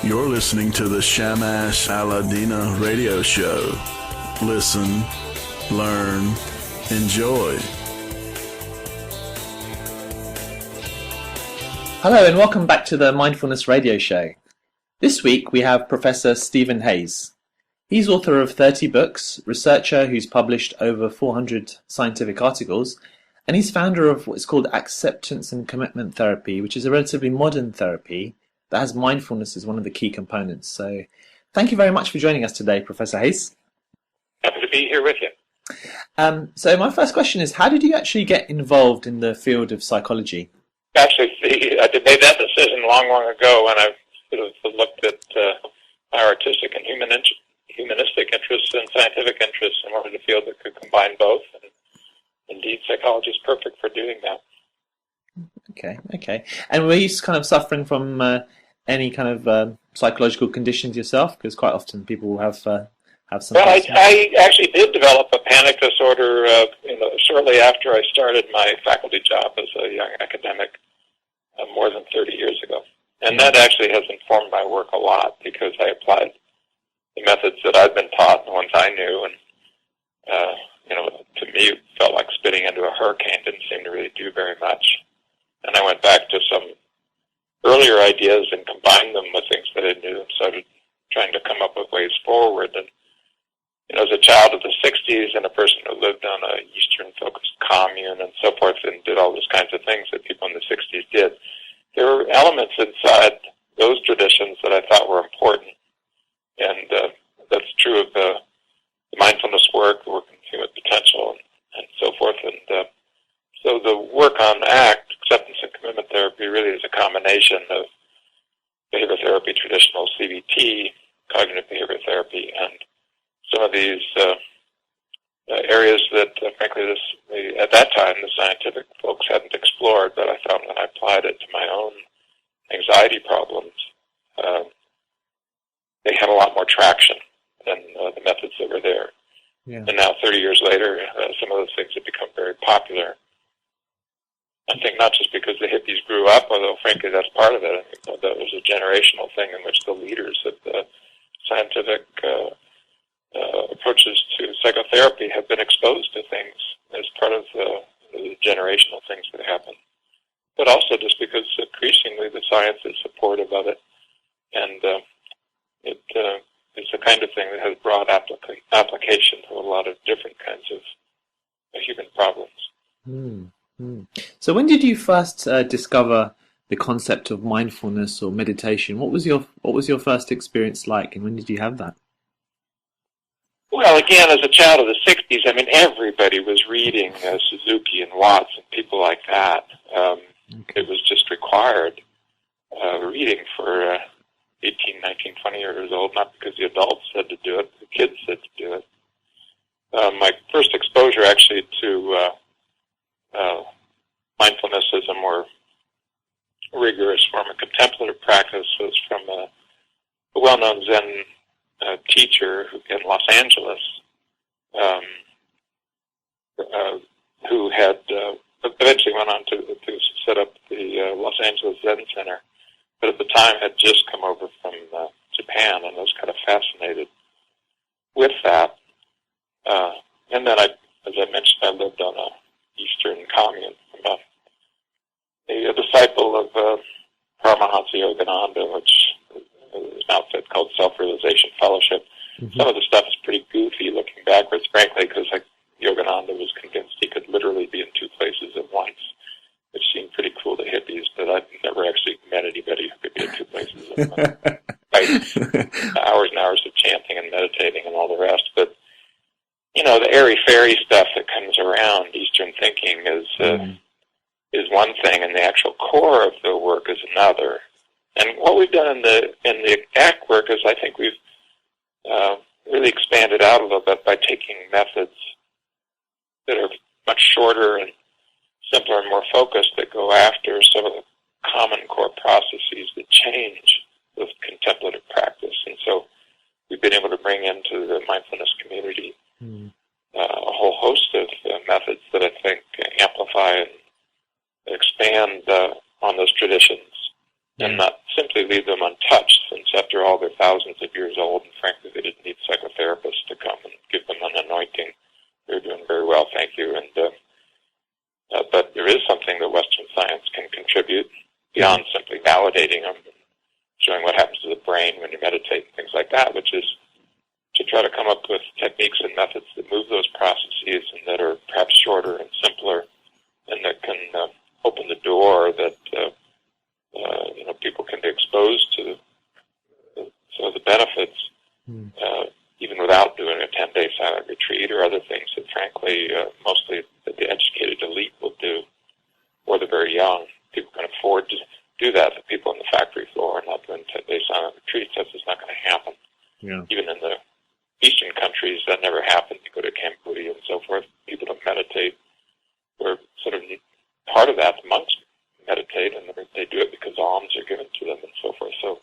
You're listening to the Shamash Alidina radio show. Listen, learn, enjoy. Hello and welcome back to the Mindfulness Radio Show. This week we have Professor Stephen Hayes. He's author of 30 books, researcher who's published over 400 scientific articles, and he's founder of what's called acceptance and commitment therapy, which is a relatively modern therapy that has mindfulness as one of the key components. So thank you very much for joining us today, Professor Hayes. Happy to be here with you. So my first question is, how did you actually get involved in the field of psychology? Actually, I made that decision long, long ago when I sort of looked at my artistic and humanistic interests and scientific interests and wanted a field that could combine both. And indeed, psychology is perfect for doing that. Okay. And were you kind of suffering from any kind of psychological conditions yourself? Because quite often people will have some. Well, I actually did develop a panic disorder shortly after I started my faculty job as a young academic more than 30 years ago. And that actually has informed my work a lot because I applied the methods that I've been taught, the ones I knew, and to me it felt like spitting into a hurricane. Didn't seem to really do very much. And I went back to some earlier ideas and combined them with things that I knew and started trying to come up with ways forward. And as a child of the 60s and a person who lived on a Eastern-focused commune and so forth and did all those kinds of things that people in the 60s did, there were elements inside those traditions that I thought were important. And that's true of the mindfulness work, the work in human potential, and so forth. And so the work on ACT, acceptance and commitment therapy, really is a combination of behavior therapy, traditional CBT, cognitive behavior therapy, and some of these areas that, frankly, at that time, the scientific folks hadn't explored, but I found when I applied it to my own anxiety problems, they had a lot more traction than the methods that were there. Yeah. And now, 30 years later, some of those things have become very popular. I think not just because the hippies grew up, although, frankly, that's part of it. I think that was a generational thing in which the leaders of the scientific approaches to psychotherapy have been exposed to things as part of the generational things that happen. But also just because increasingly the science is supportive of it, and it's the kind of thing that has broad application to a lot of different kinds of human problems. So when did you first discover the concept of mindfulness or meditation? What was your first experience like, and when did you have that? Well, again, as a child of the 60s, I mean, everybody was reading Suzuki and Watts and people like that. It was just required reading for 18, 19, 20 years old, not because the adults said to do it, the kids said to do it. My first exposure actually to mindfulness as a more rigorous form of contemplative practice was from a well-known Zen teacher in Los Angeles who had eventually went on to set up the Los Angeles Zen Center, but at the time had just come over from Japan and was kind of fascinated with that. And then, as I mentioned, I lived on a Eastern commune. A disciple of Paramahansa Yogananda, which is an outfit called Self-Realization Fellowship. Mm-hmm. Some of the stuff is pretty goofy looking backwards, frankly, because Yogananda was convinced he could literally be in two places at once, which seemed pretty cool to hippies, but I've never actually met anybody who could be in two places at once. Hours and hours of chanting and meditating and all the rest. But, the airy-fairy stuff that comes around Eastern thinking is one thing, and the actual core of the work is another. And what we've done in the ACT work is I think we've really expanded out a little bit by taking methods that are much shorter and simpler and more focused that go after some of the common core processes that change with contemplative practice. And so we've been able to bring into the mindfulness community a whole host of methods that I think amplify and expand on those traditions and not simply leave them untouched, since after after all, they're thousands of years old, and frankly, they didn't need psychotherapists to come and give them an anointing. They're doing very well, thank you. But there is something that Western science can contribute beyond simply validating them, showing what happens to the brain when you meditate and things like that, which is to try to come up with techniques and methods that move those processes and that are perhaps shorter and simpler, and that can open the door that people can be exposed to some of the benefits, even without doing a 10-day silent retreat or other things that, frankly, mostly the educated elite will do, or the very young. People can afford to do that. The people on the factory floor are not doing 10-day silent retreats. That's just not going to happen. Yeah. Even in the Eastern countries, that never happened. You go to Cambodia and so forth, people don't meditate. We're sort of part of that. The monks meditate, and they do it because alms are given to them and so forth. So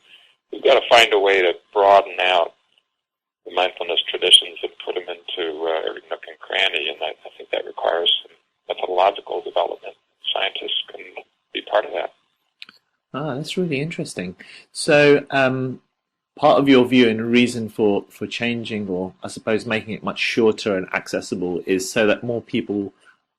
we've got to find a way to broaden out the mindfulness traditions and put them into every nook and cranny, and I think that requires some methodological development. Scientists can be part of that. Ah, that's really interesting. So part of your view and reason for changing, or I suppose making it much shorter and accessible, is so that more people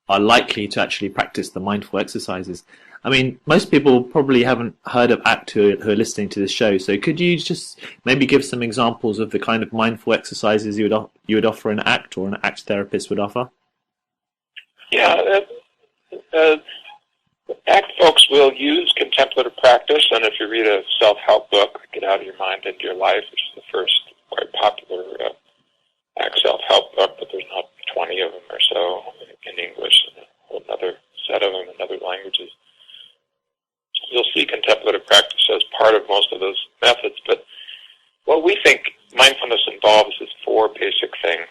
are likely to actually practice the mindful exercises. I mean, most people probably haven't heard of ACT who are listening to this show. So could you just maybe give some examples of the kind of mindful exercises you would offer an ACT or an ACT therapist would offer? Yeah, ACT folks will use contemplative practice, and if you read a self-help book, Get Out of Your Mind Into Your Life, which is the first quite popular ACT self-help book, but there's not 20 of them or so in English, and another set of them in other languages. You'll see contemplative practice as part of most of those methods, but what we think mindfulness involves is four basic things.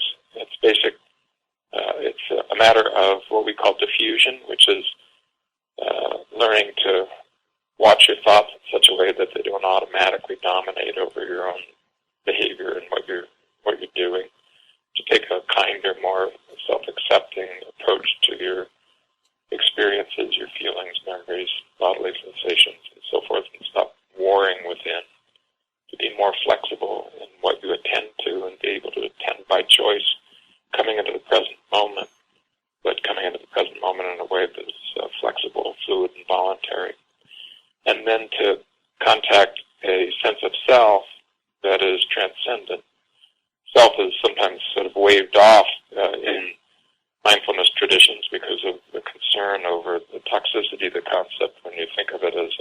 It's a matter of what we call diffusion, which is learning to watch your thoughts in such a way that they don't automatically dominate over your own behavior and what you're doing. To take a kinder, more self-accepting approach to your experiences, your feelings, memories, bodily sensations, and so forth, and stop warring within. To be more flexible in what you attend to and be able to attend by choice, coming into the present moment, but coming into the present moment in a way that is flexible, fluid, and voluntary. And then to contact a sense of self that is transcendent. Self is sometimes sort of waved off in mindfulness traditions because of the concern over the toxicity of the concept when you think of it as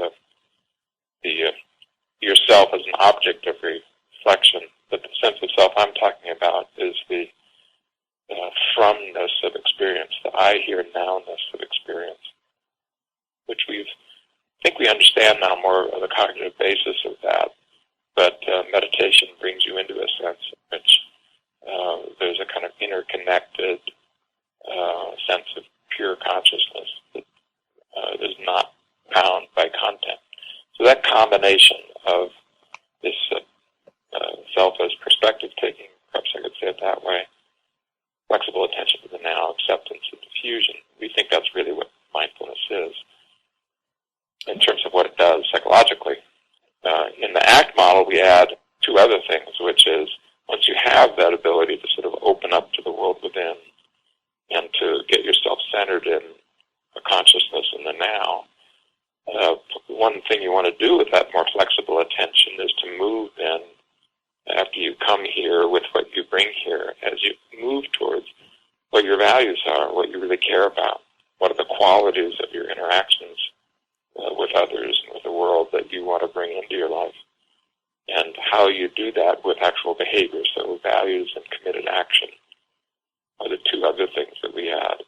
yourself as an object of reflection. But the sense of self I'm talking about is the fromness of experience, the I here nowness of experience, which I think we understand now more of the cognitive basis of that. But meditation brings you into a sense in which there's a kind of interconnected sense of pure consciousness that is not bound by content. So that combination of this self as perspective taking, perhaps I could say it that way, flexible attention to the now, acceptance and diffusion, we think that's really what mindfulness is in terms of what it does psychologically. In the ACT model, we add two other things, which is once you have that ability to sort of open up to the world within and to get yourself centered in a consciousness in the now, one thing you want to do with that more flexible attention is to move then, after you come here with what you bring here, as you move towards what your values are, what you really care about, what are the qualities of your interactions with others and with the world that you want to bring into your life, and how you do that with actual behavior. So values and committed action are the two other things that we add.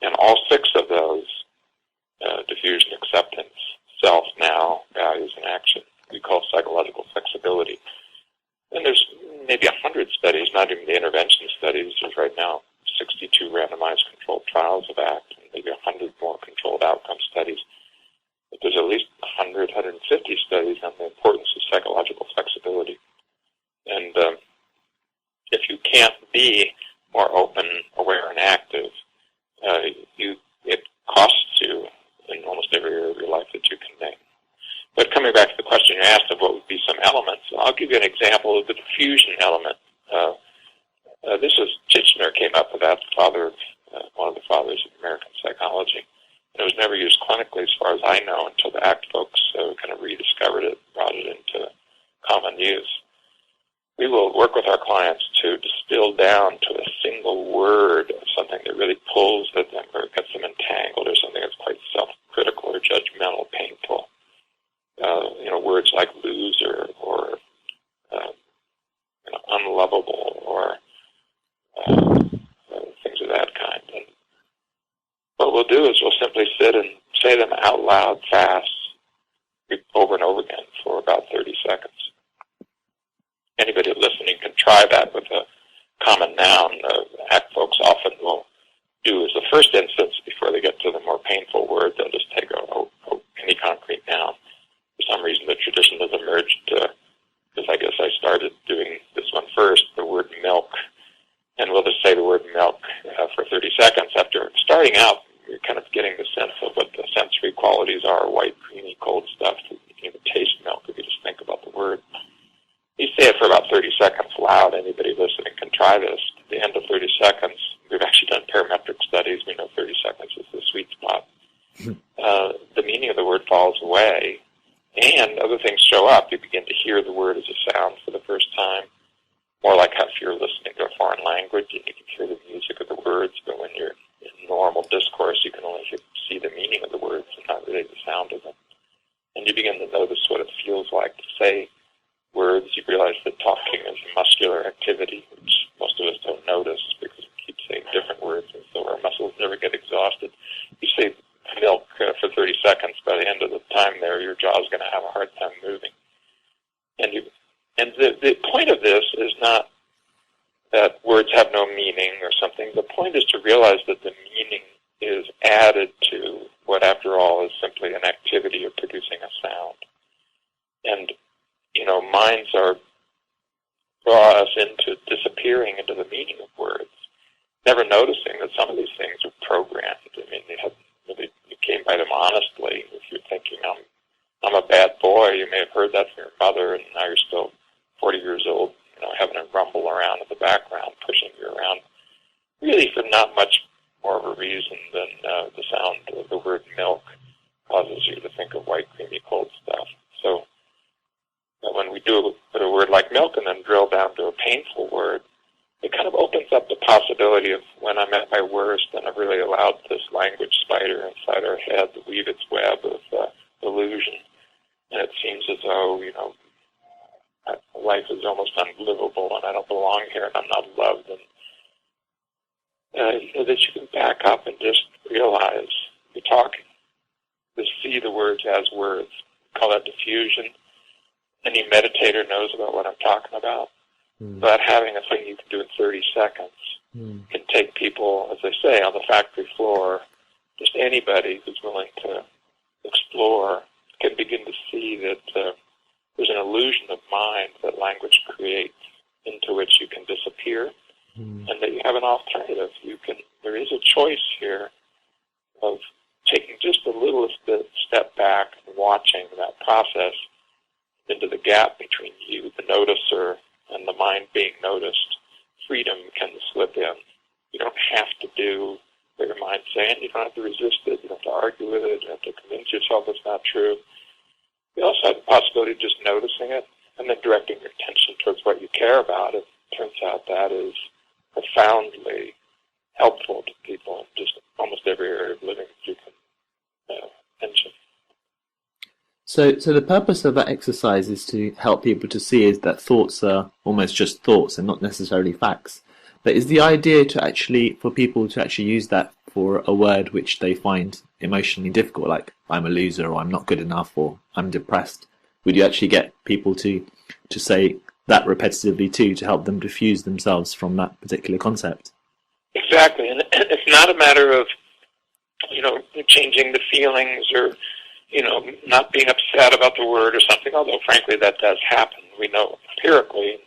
And all six of those, diffusion, acceptance, self, now, values, and action, we call psychological flexibility. And there's maybe 100 studies, not even the intervention studies. There's right now 62 randomized controlled trials of ACT, and maybe 100 more controlled outcome studies. But there's at least 100, 150 studies on the importance of psychological flexibility. And if you can't be more open, aware, and active, it costs you in almost every area of your life that you can name. But coming back to the question you asked of what would be be some elements. I'll give you an example of the diffusion element. This was Titchener came up with that, one of the fathers of American psychology. And it was never used clinically, as far as I know, until the ACT folks kind of rediscovered it, brought it into common use. We will work with our clients to distill down to a single word of something that really pulls at them or gets them entangled, or something that's quite self-critical or judgmental, painful. Words like loser or unlovable or things of that kind. And what we'll do is we'll simply sit and say them out loud, fast, over and over again for about 30 seconds. Anybody listening can try that with a common noun. ACT folks often will do as the first instance before they get to the more painful word. They'll just take any concrete noun. For some reason, the tradition has emerged, because I guess I started doing this one first, the word milk. And we'll just say the word milk for 30 seconds. After starting out, you're kind of getting the sense of what the sensory qualities are, white, creamy, cold stuff. You can even taste milk if you just think about the word. You say it for about 30 seconds loud. Anybody listening can try this. At the end of 30 seconds, we've actually done parametric studies. We know 30 seconds is the sweet spot. The meaning of the word falls away, and other things show up. You begin to hear the word as a sound for the first time, more like if you're listening to a foreign language and you can hear the music of the words, but when you're in normal discourse, you can only see the meaning of the words and not really the sound of them. And you begin to notice what it feels like to say words. You realize that talking is a muscular activity, which most of us don't notice because we keep saying different words, and so our muscles never get exhausted. You say milk for 30 seconds, by the end of the time there, your jaw's going to have a hard time moving. And the point of this is not that words have no meaning or something. The point is to realize that the meaning is added to what, after all, is simply an activity of producing a sound. And, minds draw us into disappearing into the meaning of words, never noticing that some of these things are programmed. I mean, you came by them honestly. If you're thinking, I'm a bad boy, you may have heard that from your mother, and now you're still 40 years old, having a rumble around in the background, pushing you around, really for not much more of a reason than the sound of the word milk causes you to think of white, creamy, cold stuff. So when we do put a word like milk and then drill down to a painful word, it kind of opens up the possibility of when I'm at my worst and I've really allowed this language spider inside our head to weave its web of illusion. And it seems as though, life is almost unlivable and I don't belong here and I'm not loved. And that you can back up and just realize you're talking. Just see the words as words. Call that diffusion. Any meditator knows about what I'm talking about. But having a thing you can do in 30 seconds can take people, as they say, on the factory floor, just anybody who's willing to explore can begin to see that there's an illusion of mind that language creates into which you can disappear, and that you have an alternative. There is a choice here of taking just a little step back and watching that process into the gap between you, the noticer, and the mind being noticed. Freedom can slip in. You don't have to do what your mind's saying. You don't have to resist it. You don't have to argue with it. You don't have to convince yourself it's not true. You also have the possibility of just noticing it and then directing your attention towards what you care about. It turns out that is profoundly helpful to people in just almost every area of living that you can mention. So the purpose of that exercise is to help people to see is that thoughts are almost just thoughts and not necessarily facts. But is the idea for people to actually use that for a word which they find emotionally difficult, like I'm a loser or I'm not good enough or I'm depressed? Would you actually get people to say that repetitively too, to help them diffuse themselves from that particular concept? Exactly. And it's not a matter of, changing the feelings or not being upset about the word or something, although frankly that does happen. We know empirically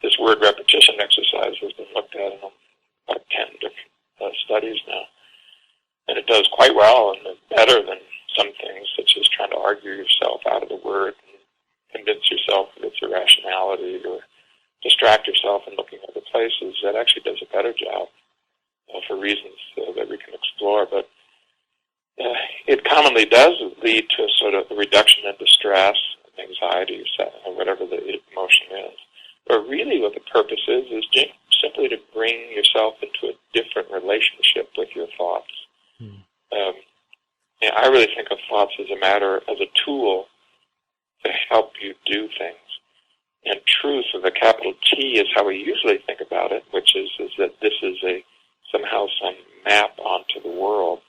this word repetition exercise has been looked at in about 10 different studies now. And it does quite well and better than some things, such as trying to argue yourself out of the word convince yourself of its irrationality or distract yourself in looking at other places, that actually does a better job for reasons that we can explore. But it commonly does lead to a sort of a reduction in distress, anxiety, or whatever the emotion is. But really what the purpose is simply to bring yourself into a different relationship with your thoughts. And I really think of thoughts as a tool to help you do things. And truth, with a capital T, is how we usually think about it, which is that this is somehow some map onto the world.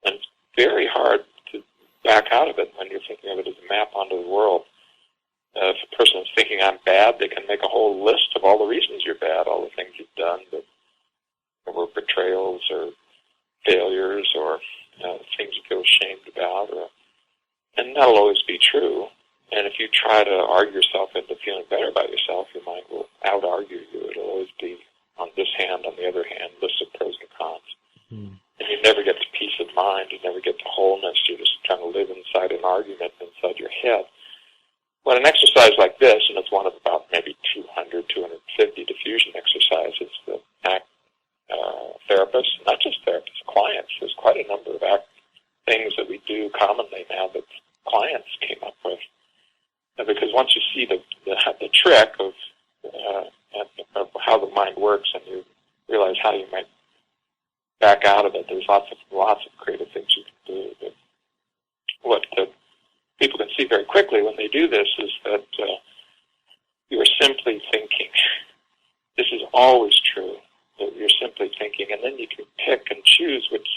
And it's very hard to back out of it when you're thinking of it as a map onto the world. If a person is thinking I'm bad, they can make a whole list of all the reasons you're bad, all the things you've done that were betrayals or failures or things you feel ashamed about. And that'll always be true. And if you try to argue yourself into feeling better about yourself, your mind will out-argue you. It'll always be on this hand, on the other hand, lists of pros and cons. And you never get to peace of mind. You never get to wholeness. You're just trying to live inside an argument inside your head. When an exercise like this, and it's one of about maybe 200, 250 diffusion exercises that therapists, not just therapists, clients, there's quite a number of things that we do commonly now that clients came up with. Because once you see the trick of how the mind works and you realize how you might back out of it, there's lots of creative things you can do. But what people can see very quickly when they do this is that you are simply thinking. This is always true, that you're simply thinking, and then you can pick and choose which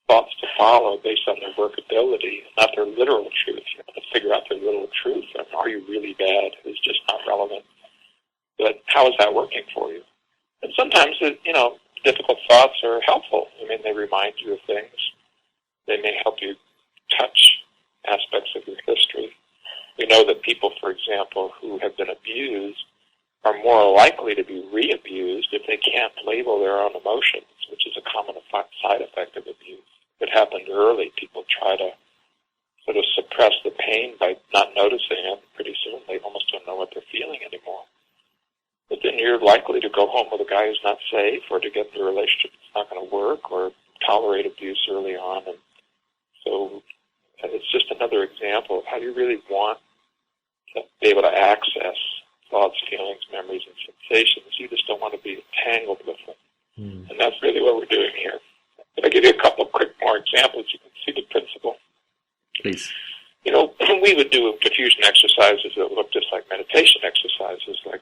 thoughts to follow based on their workability, not their literal truth. You have to figure out their literal truth, and are you really bad is just not relevant. But how is that working for you? And sometimes, difficult thoughts are helpful. I mean, they remind you of things. They may help you touch aspects of your history. We know that people, for example, who have been abused are more likely to be re-abused if they can't label their own emotions, which is a common side effect of abuse. If it happened early, people try to sort of suppress the pain by not noticing it. Pretty soon they almost don't know what they're feeling anymore. But then you're likely to go home with a guy who's not safe, or to get in a relationship that's not going to work, or tolerate abuse early on. And so it's just another example of how you really want to be able to access thoughts, feelings, memories, and sensations. You just don't want to be entangled with them. And that's really what we're doing here. If I give you a couple of quick more examples, you can see the principle. Please. We would do diffusion exercises that look just like meditation exercises, like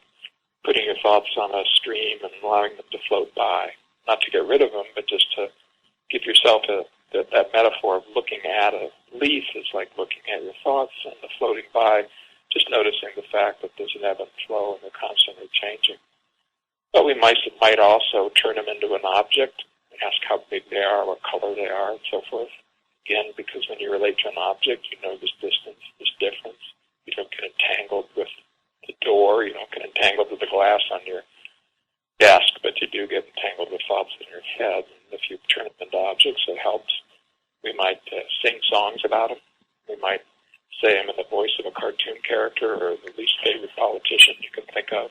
putting your thoughts on a stream and allowing them to float by. Not to get rid of them, but just to give yourself that metaphor of looking at a leaf is like looking at your thoughts and the floating by, just noticing the fact that there's an ebb and flow and they're constantly changing. But we might also turn them into an object, ask how big they are, what color they are, and so forth. Again, because when you relate to an object, you know this distance, this difference. You don't get entangled with the door, you don't get entangled with the glass on your desk, but you do get entangled with thoughts in your head. And if you turn them into objects, it helps. We might sing songs about them. We might say them in the voice of a cartoon character or the least favorite politician you can think of.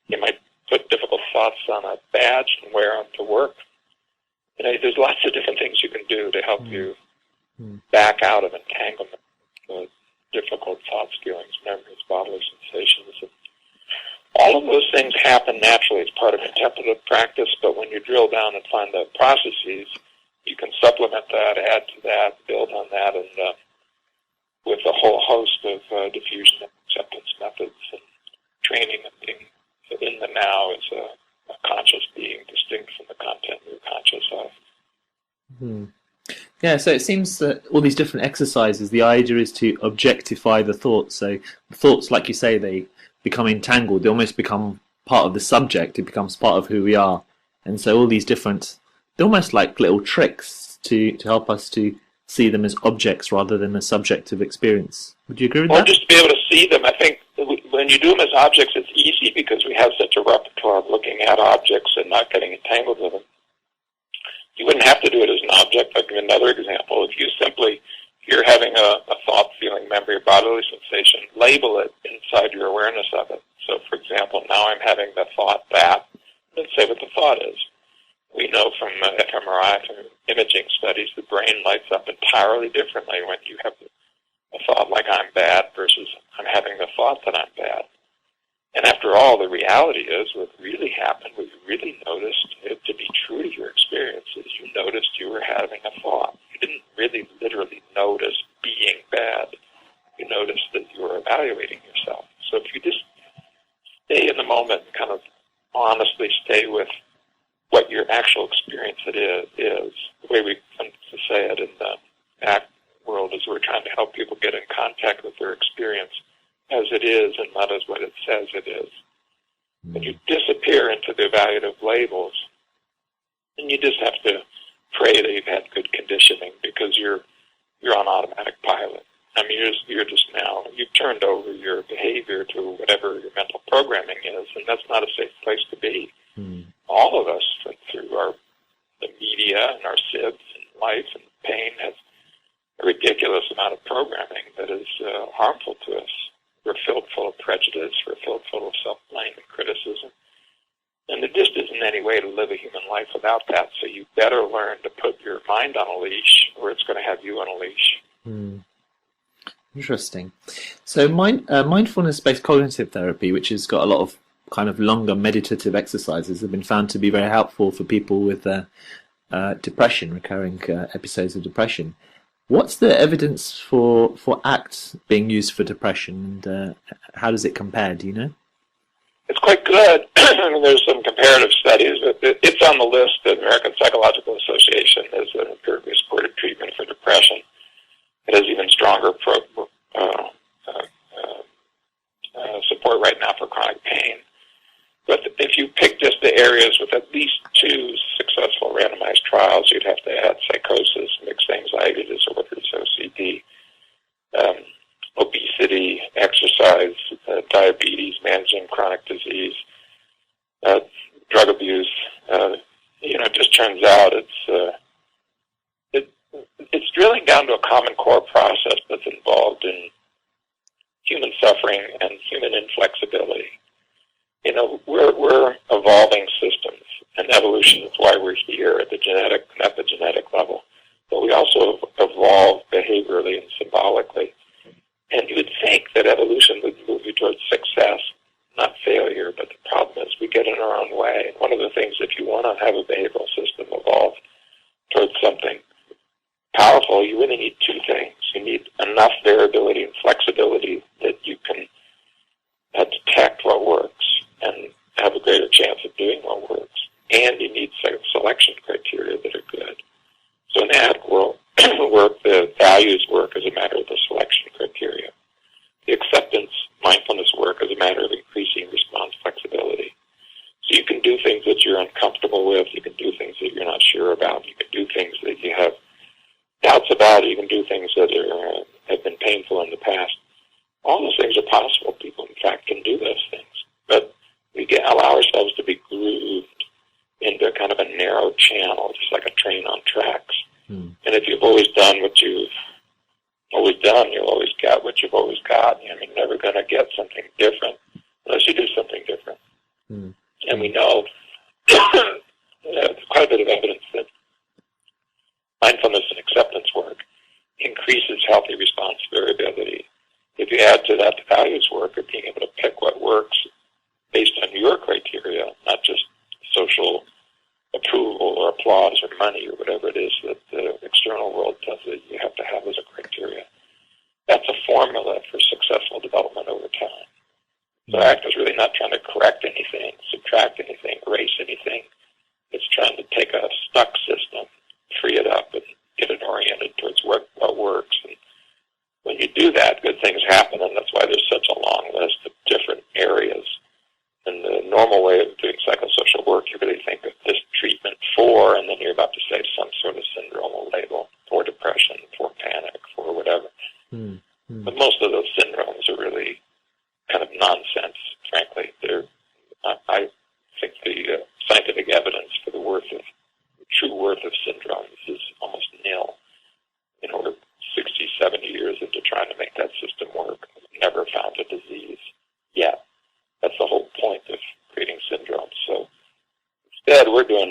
You might put difficult thoughts on a badge and wear them to work. There's lots of different things you can do to help you back out of entanglement, difficult thoughts, feelings, memories, bodily sensations. And all of those things happen naturally as part of contemplative practice, but when you drill down and find the processes, you can supplement that, add to that, build on that, and with a whole host of diffusion and acceptance methods and training and being in the now as a conscious being distinct from the content you're conscious of. Yeah, so it seems that all these different exercises, the idea is to objectify the thoughts. So the thoughts, like you say, they become entangled. They almost become part of the subject. It becomes part of who we are. And so all these different, they're almost like little tricks to help us to see them as objects rather than a subjective experience. Would you agree with that? Or just to be able to see them. I think when you do them as objects, it's easy because we have such a repertoire of looking at objects and not getting entangled with them. You wouldn't have to do it as an object. I'll give you another example. If you simply you're having a thought, feeling, memory, or bodily sensation, label it inside your awareness of it. So, for example, now I'm having the thought that, and say what the thought is. We know from fMRI, from imaging studies, the brain lights up entirely differently when you have a thought like I'm bad versus I'm having the thought that I'm bad. And after all, the reality is what really happened, what you really noticed, to be true to your experiences, you noticed you were having a thought. You didn't really literally notice being bad. You noticed that you were evaluating yourself. So if you just stay in the moment and kind of honestly stay with what your actual experience is. The way we come to say it in the ACT world is we're trying to help people get in contact with their experience as it is and not as what it says it is. When you disappear into the evaluative labels, then you just have to pray that you've had good conditioning because you're on automatic pilot. I mean, you've turned over your behavior to whatever your mental programming is, and that's not a safe place to be. All of us, through the media and our SIBs and life and pain, has a ridiculous amount of programming that is harmful to us. We're filled full of prejudice. We're filled full of self-blame and criticism. And there just isn't any way to live a human life without that. So you better learn to put your mind on a leash, or it's going to have you on a leash. Interesting. So mindfulness-based cognitive therapy, which has got a lot of kind of longer meditative exercises, have been found to be very helpful for people with depression, recurring episodes of depression. What's the evidence for ACT being used for depression, and how does it compare? Do you know? It's quite good. I mean, there's some comparative studies. It's on the list. The American Psychological Association is an empirically supported treatment for depression. It has even stronger support right now for chronic pain. But if you pick just the areas with at least 2 successful randomized trials, you'd have to add psychosis, mixed anxiety disorders, OCD, obesity, exercise, diabetes, managing chronic disease, drug abuse. It just turns out it's drilling down to a common core process that's involved in human suffering and human inflexibility. We're evolving systems, and evolution is why we're here at the genetic and epigenetic level. But we also evolve behaviorally and symbolically. And you would think that evolution would move you towards success, not failure. But the problem is we get in our own way. And one of the things, if you want to have a behavioral system evolve towards something powerful, you really need 2 things. You need enough variability and flexibility that you can detect what works and have a greater chance of doing what works. And you need selection criteria that are good. So in that work, the values work as a matter of the selection criteria. The acceptance, mindfulness work as a matter of increasing response flexibility. So you can do things that you're uncomfortable with. You can do things that you're not sure about. You can do things that you have doubts about. You can do things that have been painful in the past. All those things are possible. People, in fact, can do those things. But we allow ourselves to be grooved into kind of a narrow channel, just like a train on tracks. And if you've always done what you've always done, you'll always get what you've always got. I mean, you're never going to get something different unless you do something different. And we know there's quite a bit of evidence that mindfulness and acceptance work increases healthy response variability. If you add to that the values work of being able to pick what works based on your criteria, not just social approval or applause or money or whatever it is that the external world tells you you have to have as a criteria, that's a formula for successful development over time. So ACT is really not trying to correct anything, subtract anything, erase anything. It's trying to take a stuck system, free it up, and get it oriented towards what works. And when you do that, good things happen, and that's why there's such a long list of different areas. In the normal way of doing psychosocial work, you really think of this treatment for, and then you're about to say some sort of syndromal label for depression, for panic, for whatever. But most of those syndromes are really kind of nonsense, frankly. I think the scientific evidence for the true worth of syndromes is almost nil. We're 60,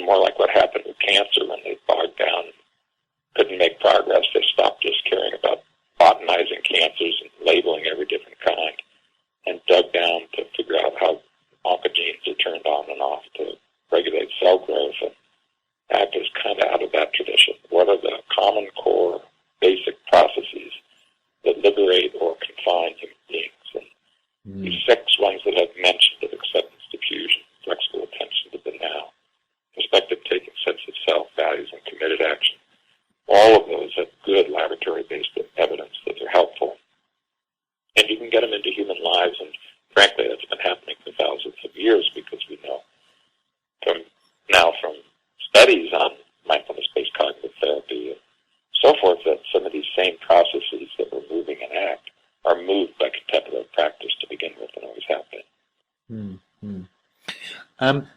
more like what happened with cancer when they bogged down, couldn't make progress. They stopped just caring about botanizing cancers and labeling every different kind, and dug down to figure out how oncogenes are turned on and off to regulate cell growth. And ACT is kind of out of that tradition. What are the common core basic processes that liberate or confine human beings? And these 6 ones that I've mentioned of acceptance, diffusion, flexible attention to the now, perspective taking, sense of self, values, and committed action, all of those have good laboratory-based evidence that they're helpful. And you can get them into human lives, and frankly, that's been happening for thousands of years, because we know from studies on mindfulness-based cognitive therapy and so forth that some of these same processes that we're moving in ACT are moved by contemplative practice to begin with, and always have been.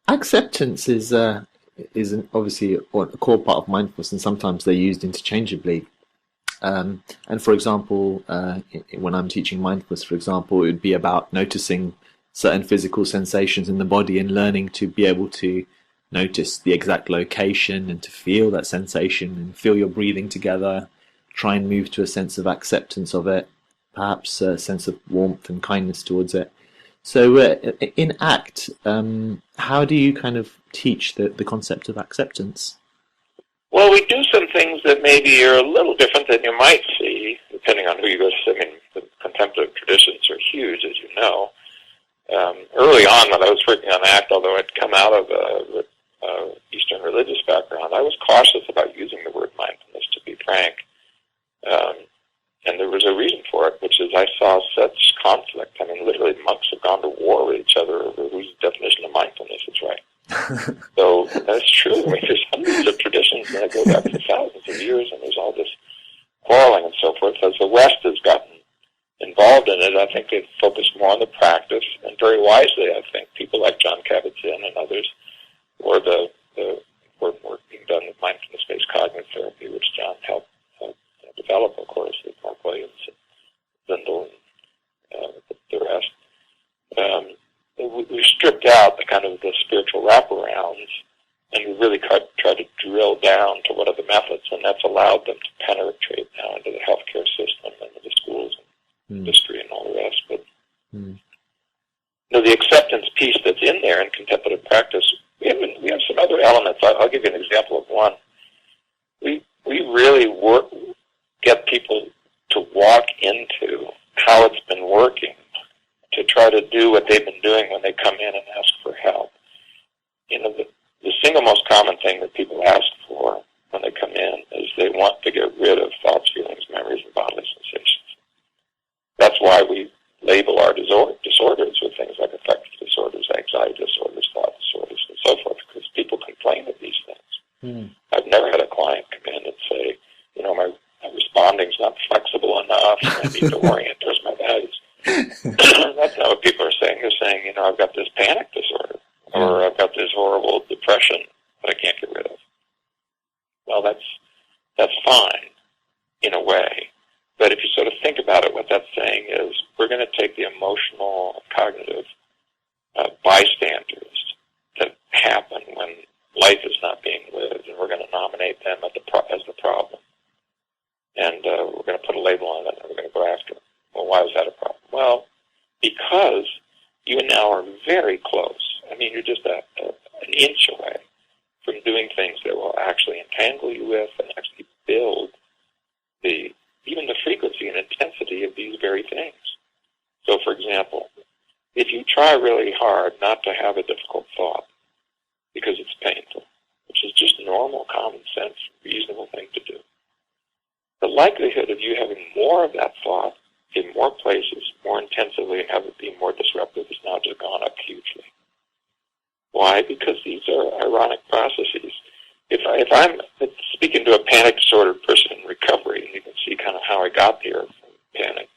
Acceptance is obviously a core part of mindfulness, and sometimes they're used interchangeably. And for example, when I'm teaching mindfulness, for example, it would be about noticing certain physical sensations in the body and learning to be able to notice the exact location and to feel that sensation and feel your breathing together, try and move to a sense of acceptance of it, perhaps a sense of warmth and kindness towards it. So in ACT, how do you kind of teach the concept of acceptance? Well, we do some things that maybe are a little different than you might see, depending on who you go to. I mean, the contemplative traditions are huge, as you know. Early on, when I was working on ACT, although I'd come out of a Eastern religious background, I was cautious about using the word mindfulness, to be frank. And there was a reason for it, which is I saw such conflict. I mean, literally, monks have gone to war with each other over whose definition of mindfulness is right. So that's true. I mean, there's hundreds of traditions that go back for thousands of years, and there's all this quarreling and so forth. As the West has gotten involved in it, I think they've focused more on the practice, and very wisely, I think. People like John Kabat-Zinn and others, or the work being done with mindfulness-based cognitive therapy, which John helped develop, of course, with Mark Williams and Zindel and the rest. We stripped out the kind of the spiritual wraparounds, and we really tried to drill down to what are the methods, and that's allowed them to penetrate now into the healthcare system and into the schools and industry and all the rest. But the acceptance piece that's in there in contemplative practice, we have some other elements. I'll give you an example of one. We really get people to walk into how it's been working, to try to do what they've been doing when they come in and ask for help. You know, the single most common thing that people ask for when they come in is they want to get rid of thoughts, feelings, memories, and bodily sensations. That's why we label our disorders with things like affective disorders, anxiety disorders, thought disorders, and so forth, because people complain of these things. I've never had a client come in and say, you know, my responding's not flexible enough, and I need to orient towards my values. That's not what people are saying. They're saying, you know, I've got this panic disorder, or I've got this horrible depression that I can't get rid of. Well, that's fine in a way, but if you sort of think about it, what that's saying is we're going to take the emotional, cognitive bystanders that happen when life is not being lived, and we're going to nominate them as the problem, and we're going to put a label on it, and we're going to go after it. Well, why is that a problem? Well, because you now are very close. I mean, you're just an inch away from doing things that will actually entangle you with and actually build even the frequency and intensity of these very things. So, for example, if you try really hard not to have a difficult thought because it's painful, which is just normal, common sense, reasonable thing to do, the likelihood of you having more of that thought in more places, more intensively, and have it be more disruptive has now just gone up hugely. Why? Because these are ironic processes. If I'm speaking to a panic disorder person in recovery, and you can see kind of how I got there from panic,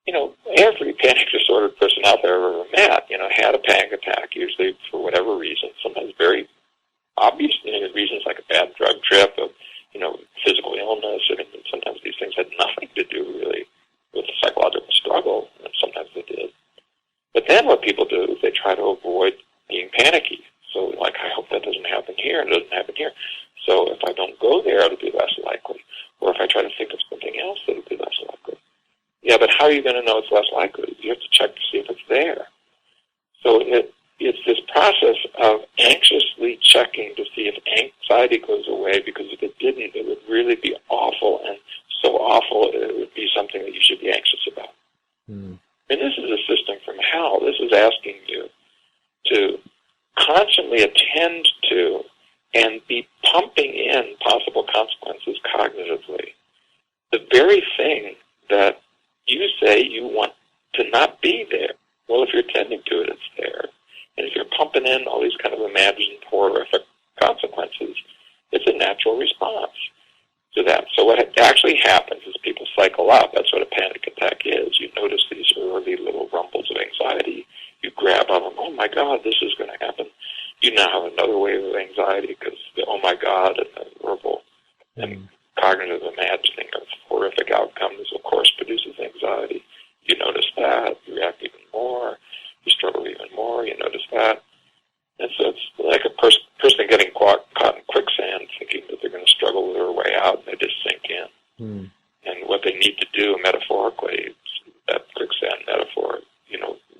you know, every panic disorder person out there I've ever met, you know, had a panic attack, usually for whatever reason, sometimes very obvious reasons like a bad drug trip, physical illness. I mean, sometimes these things had nothing to do really with the psychological struggle, and sometimes they did. But then what people do is they try to avoid being panicky. So, like, I hope that doesn't are you going to know it's less likely? You have to check to see if it's there. So it's this process of anxiously checking to see if anxiety goes away, because if it didn't, it would really be awful, and so awful it would be something that you should be anxious about. And this is a system from hell. This is asking you to constantly attend to and be pumping in possible consequences cognitively. The very thing that you say you want to not be there. Well, if you're attending to it, it's there. And if you're pumping in all these kind of imagined horrific consequences, it's a natural response to that. So what actually happens is people cycle up. That's what a panic attack is. You notice these early little rumbles of anxiety. You grab on them. Oh, my God, this is going to happen. You now have another wave of anxiety because the oh, my God, and the verbal and cognitive imagining of horrific outcomes, of course, produces anxiety. You notice that. You react even more. You struggle even more. You notice that. And so it's like a person getting caught in quicksand, thinking that they're going to struggle their way out, and they just sink in. And what they need to do metaphorically, that quicksand metaphor,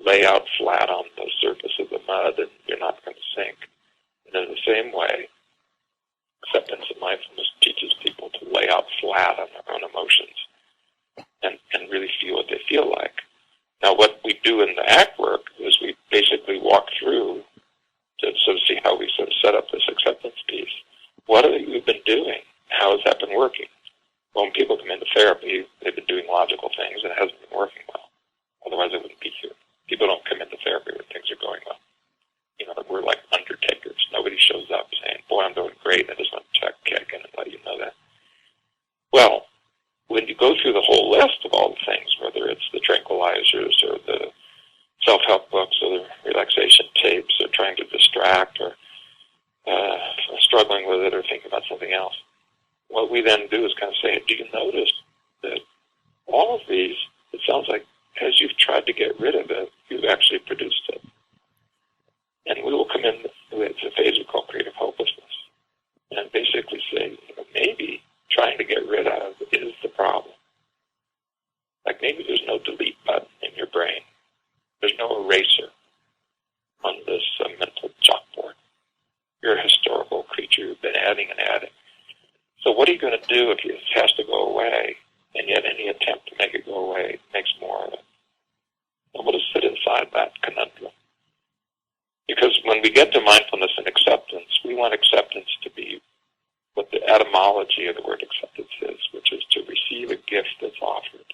lay out flat on the surface of the mud, and you're not going to sink. And in the same way, acceptance of mindfulness teaches people to lay out flat on their own emotions and really feel what they feel like. Now, what we do in the ACT work is we basically walk through to sort of see how we sort of set up this acceptance piece. What have you been doing? How has that been working? Well, when people come into therapy, they've been doing logical things, and it hasn't been working well. Otherwise, they wouldn't be here. People don't come into therapy when things are going well. We're like undertakers. Nobody shows up saying, boy, I'm doing great. I just want to check in and let you know that. Well, when you go through the whole list of all the things, whether it's the tranquilizers or the self-help books or the relaxation tapes or trying to distract or struggling with it or thinking about something else, what we then do is kind of say, do you notice that all of these, it sounds like as you've tried to get rid of it, you've actually produced it. And we will come in with a phase we call creative hopelessness and basically say, maybe trying to get rid of is the problem. Like maybe there's no delete button in your brain. There's no eraser on this mental chalkboard. You're a historical creature. You've been adding and adding. So what are you going to do if it has to go away, and yet any attempt to make it go away makes more of it? And we'll just sit inside that conundrum. Because when we get to mindfulness and acceptance, we want acceptance to be what the etymology of the word acceptance is, which is to receive a gift that's offered.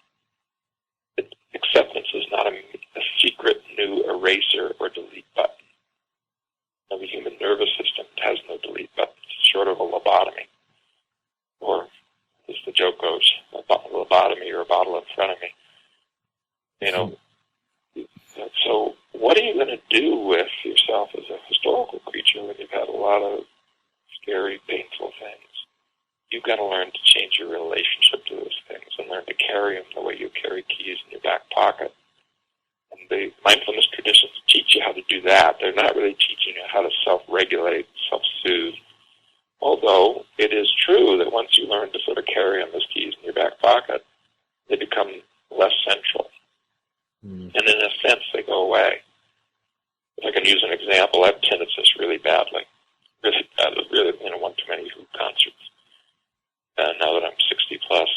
Acceptance is not a secret new eraser or delete button. Now, the human nervous system has no delete button, short of a lobotomy. Or, as the joke goes, a lobotomy or a bottle in front of me. So what are you going to do with yourself as a historical creature when you've had a lot of scary, painful things? You've got to learn to change your relationship to those things and learn to carry them the way you carry keys in your back pocket. And the mindfulness traditions teach you how to do that. They're not really teaching you how to self-regulate, self-soothe. Although it is true that once you learn to sort of carry them as keys in your back pocket, they become less central. And in a sense, they go away. If I can use an example, I have tinnitus really badly. Really, one too many concerts. Now that I'm 60 plus.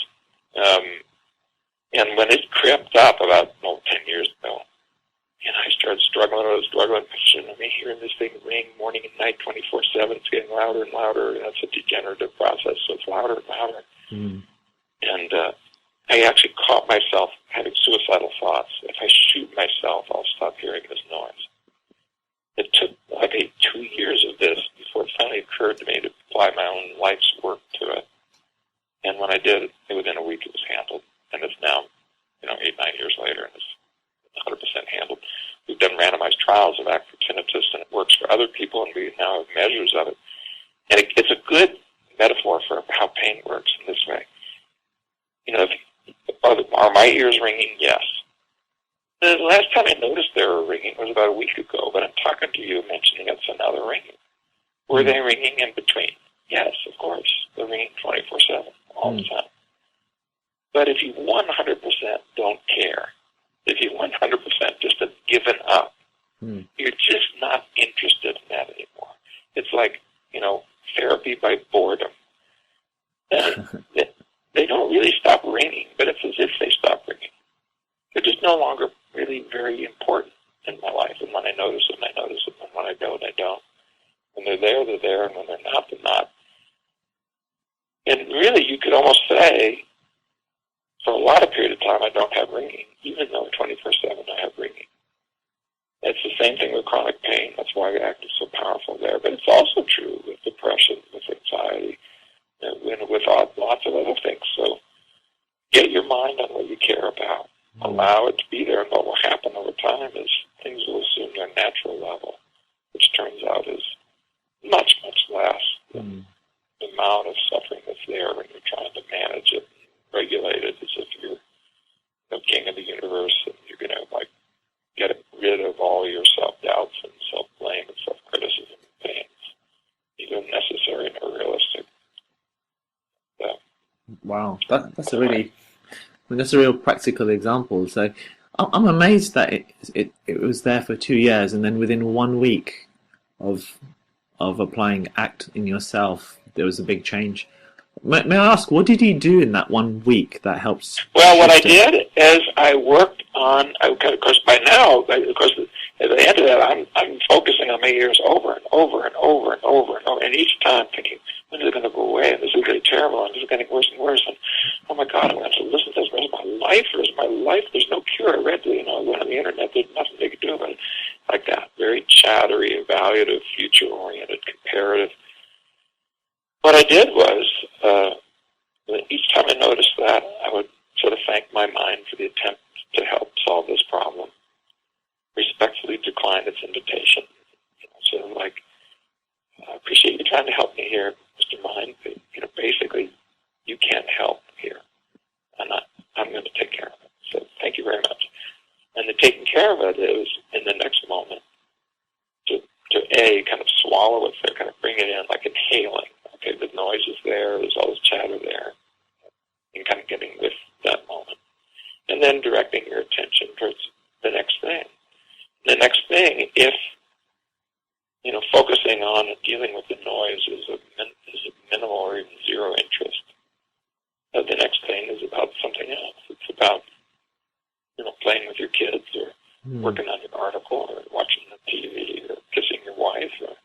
And when it crept up about 10 years ago, I started struggling. I'm hearing this thing ring morning and night, 24/7. It's getting louder and louder. That's a degenerative process, so it's louder and louder. And I actually caught myself having suicidal thoughts. If I shoot myself, I'll stop hearing this noise. It took like 2 years of this before it finally occurred to me to apply my own life's work to it. And when I did, within a week it was handled. And it's now, 8, 9 years later, and it's 100% handled. We've done randomized trials of ACT for tinnitus, and it works for other people, and we now have measures of it. And it's a good metaphor for how pain works in this way. Are my ears ringing? Yes. The last time I noticed they were ringing was about a week ago, but I'm talking to you mentioning it's another ringing. Were they ringing in between? Yes, of course. They're ringing 24/7 all the time. But if you 100% don't care, if you 100% just have given up, you're just not interested in that anymore. It's like, therapy by boredom. They don't really stop ringing, but it's as if they stop ringing. They're just no longer really very important in my life. And when I notice them, I notice them. And when I don't, I don't. When they're there, they're there. And when they're not, they're not. And really, you could almost say, for a lot of period of time, I don't have ringing, even though 24/7 I have ringing. It's the same thing with chronic pain. That's why ACT is so powerful there. But it's also true with depression, with anxiety, and with lots of other things. So get your mind on what you care about. Allow it to be there. And what will happen over time is things will assume their natural level, which turns out is much, much less than the amount of suffering that's there when you're trying to manage it and regulate it as if you're the king of the universe and you're going to, get rid of all your self-doubts and self-blame and self-criticism and pains. These are necessary and are realistic. Wow, that's a really, that's a real practical example. So I'm amazed that it was there for 2 years, and then within 1 week of applying ACT in yourself, there was a big change. May I ask, what did you do in that 1 week that helps? Well, what I did is I worked on, of course, by now, at the end of that, I'm focusing on my ears over and over and over and over and over, and each time thinking, when is it going to go away? And this is getting terrible, and this is getting worse and worse, and oh my God, I'm going to have to listen to this for the rest of my life, or is my life, there's no cure. I read, I went on the internet, there's nothing they could do about it. Like that, very chattery, evaluative, future-oriented, comparative. What I did was, each time I noticed that, I would sort of thank my mind for the attempt to help solve this problem, respectfully decline its invitation. Sort of like, I appreciate you trying to help me here, Mr. Mind, but, basically, you can't help here. I'm going to take care of it. So thank you very much. And the taking care of it is, in the next moment, to kind of swallow it there, kind of bring it in like inhaling. Okay, the noise is there, there's all this chatter there, and kind of getting with that moment. And then directing your attention towards the next thing. The next thing, if, focusing on and dealing with the noise is of minimal or even zero interest, the next thing is about something else. It's about, playing with your kids or working on your article or watching the TV or kissing your wife or,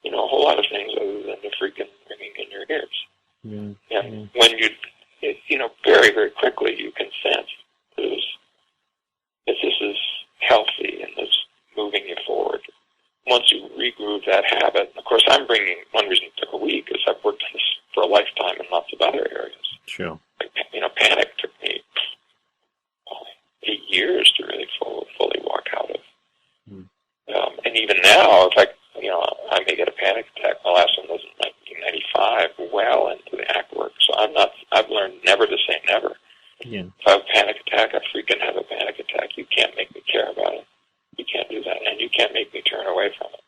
a whole lot of things other than the freaking ringing in your ears. And when you, very, very quickly you can sense that this is healthy and this moving you forward. Once you regroove that habit, of course I'm bringing, one reason it took a week is I've worked on this for a lifetime in lots of other areas. Sure. Panic took me 8 years to really fully walk out of. And even now, if I may get a panic attack. My last one was in 1995, well into the ACT work. So I've learned never to say never. Yeah. If I have a panic attack, I freaking have a panic attack. You can't make me care about it. You can't do that. And you can't make me turn away from it.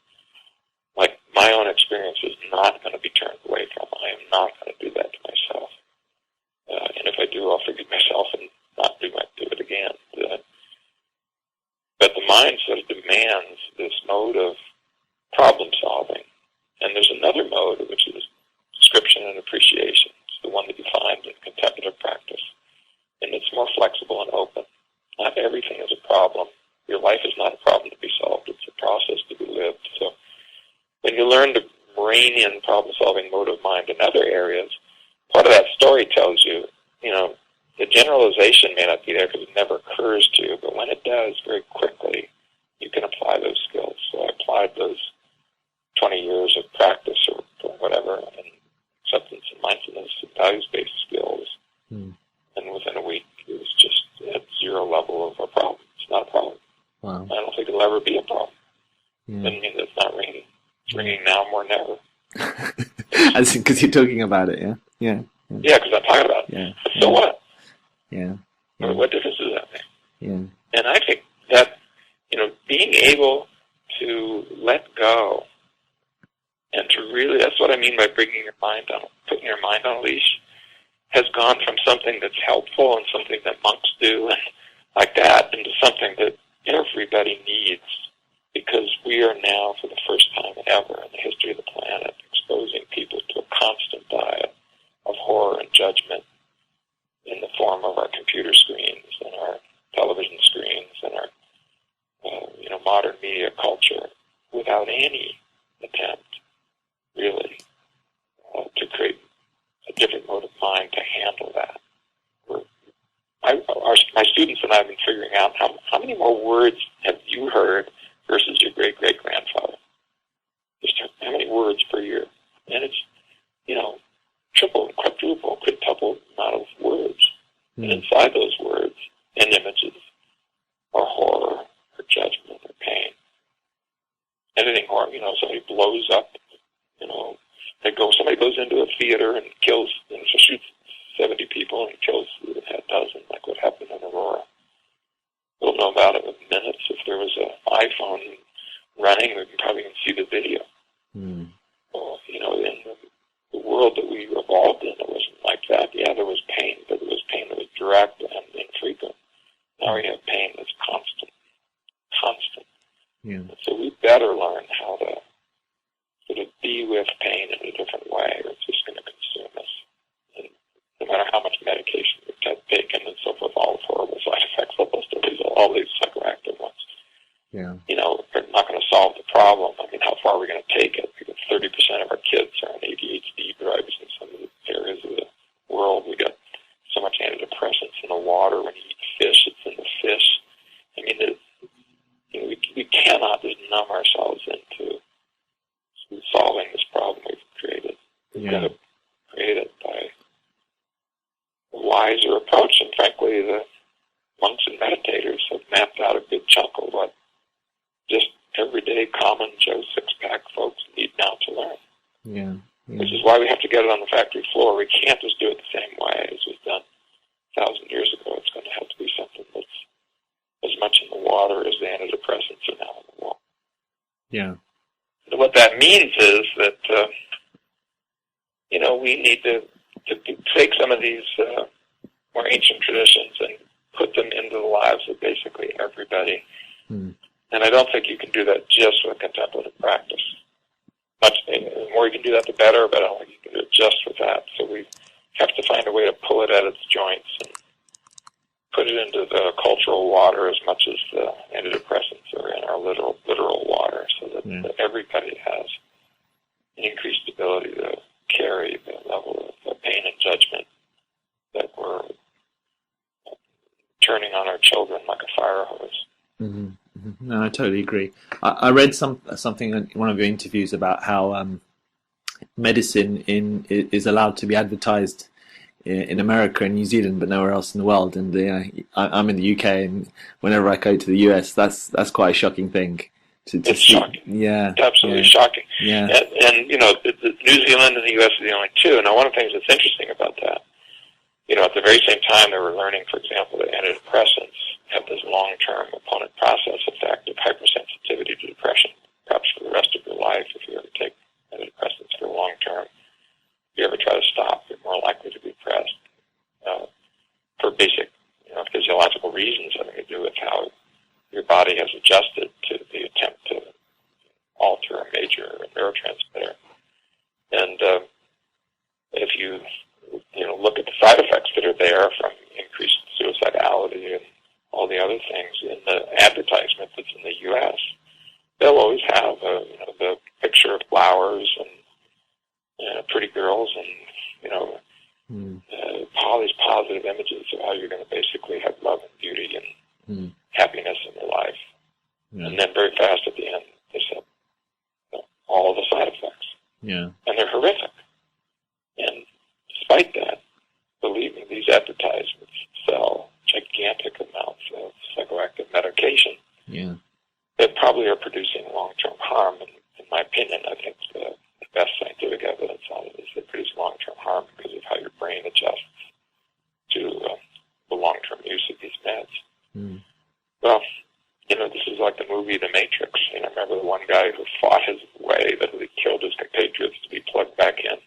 Like, my own experience is not going to be turned away from. I am not going to do that to myself. And if I do, I'll forgive myself and not do it again. But the mind sort of demands this mode of problem solving. And there's another mode, which is description and appreciation. It's the one that you find in contemplative practice. And it's more flexible and open. Not everything is a problem. Your life is not a problem to be solved. It's a process to be lived. So when you learn to rein in problem-solving mode of mind in other areas, part of that story tells you, the generalization may not be there because it never occurs to you, but when it does, very quickly, you can apply those skills. So I applied those 20 years of practice or whatever, and acceptance and mindfulness and values-based skills. And within a week, it was just at zero level of a problem. It's not a problem. Wow. I don't think it'll ever be a problem. Doesn't mean that it's not ringing. It's ringing now more than ever. As because you're talking about it, yeah? Yeah. Yeah, because I'm talking about it. Yeah. So what? Yeah. What difference does that make? Yeah. And I think that, being able to let go and to really, that's what I mean by putting your mind on a leash, has gone from something that's helpful and something that monks do and like that into something that everybody needs, because we are now, for the first time ever in the history of the planet, exposing people to a constant diet of horror and judgment in the form of our computer screens and our television screens and our modern media culture, without any attempt, really, to create a different mode of mind to handle that. My students and I have been figuring out how many more words have you heard versus your great-great-grandfather. Just how many words per year. And it's, triple, quadruple, quintuple amount of words. Mm. And inside those words and images are horror or judgment or pain. Anything horror, somebody blows up, somebody goes into a theater and kills, shoots 70 people and kills a dozen, like what happened in Aurora. We'll know about it in minutes. If there was an iPhone running, we can probably even see the video. Mm. Well, in the world that we evolved in, it wasn't like that. Yeah, there was pain, but it was pain that was direct and infrequent. Now we have pain that's constant. Yeah. So we better learn how to sort of be with pain in a different way, or it's just going to consume us. And no matter how much medication we've taken and so forth, all the horrible side effects, all these psychoactive ones. Yeah. They're not going to solve the problem. I mean, how far are we going to take it? Because 30% of our kids are on ADHD drugs in some of the areas of the world. We got so much antidepressants in the water. When you eat fish, it's in the fish. I mean, we cannot just numb ourselves into solving this problem we've created. We've got to create it by a wiser approach. And frankly, the monks and meditators have mapped out a good chunk of what just everyday common Joe six-pack folks need now to learn. Yeah. Which is why we have to get it on the factory floor. We can't just do it the same way as was done 1,000 years ago. It's going to have to be something that's as much in the water as the antidepressants are now in the water. Yeah. And what that means is that, we need to take some of these more ancient traditions and put them into the lives of basically everybody. Mm. And I don't think you can do that just with contemplative practice. The more you can do that, the better, but I don't think you can do it just with that. So we have to find a way to pull it at its joints and put it into the cultural water as much as the antidepressants are in our literal water, so that everybody has an increased ability to carry the level of pain and judgment that we're turning on our children like a fire hose. Mm-hmm. Mm-hmm. No, I totally agree. I read something in one of your interviews about how medicine is allowed to be advertised in America and New Zealand, but nowhere else in the world. And I'm in the UK, and whenever I go to the US, that's quite a shocking thing. It's shocking. Yeah, it's absolutely shocking. Yeah, and New Zealand and the US are the only two. Now, one of the things that's interesting about that, at the very same time they were learning, for example, that antidepressants have this long-term opponent process effect of hypersensitivity to depression, perhaps for the rest of your life. If you ever take antidepressants for long term, if you ever try to stop, you're more likely to be depressed for basic physiological reasons having to do with how your body has adjusted to the attempt to alter a major neurotransmitter. And if you look at the side effects that are there from increased suicidality and all the other things in the advertisement that's in the U.S., they'll always have the picture of flowers and pretty girls and all these positive images of how you're going to basically have love and beauty and happiness in your life. Yeah. And then very fast at the end, they said all the side effects. Yeah. And they're horrific. And despite that, believe me, these advertisements sell gigantic amounts of psychoactive medication that probably are producing long-term harm. And in my opinion, I think the best scientific evidence on it is they produce long-term harm because of how your brain adjusts to the long-term use of these meds. Mm. Well, this is like the movie The Matrix. I remember the one guy who fought his way, that he killed his compatriots to be plugged back in.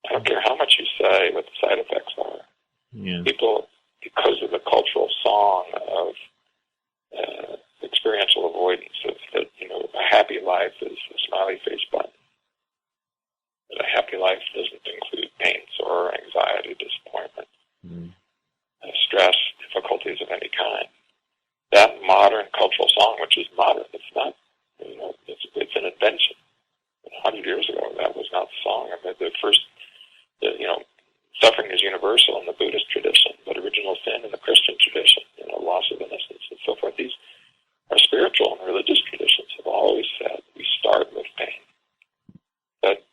I don't care how much you say what the side effects are. Yeah. People, because of the cultural song of experiential avoidance, of that, a happy life is a smiley face button. That a happy life doesn't include pain, sorrow, anxiety, disappointment, stress, difficulties of any kind. That modern cultural song, which is modern, it's not, it's an invention. 100 years ago, that was not the song. I mean, the first, suffering is universal in the Buddhist tradition, but original sin in the Christian tradition, loss of innocence and so forth. These are spiritual and religious traditions have always said we start with pain. But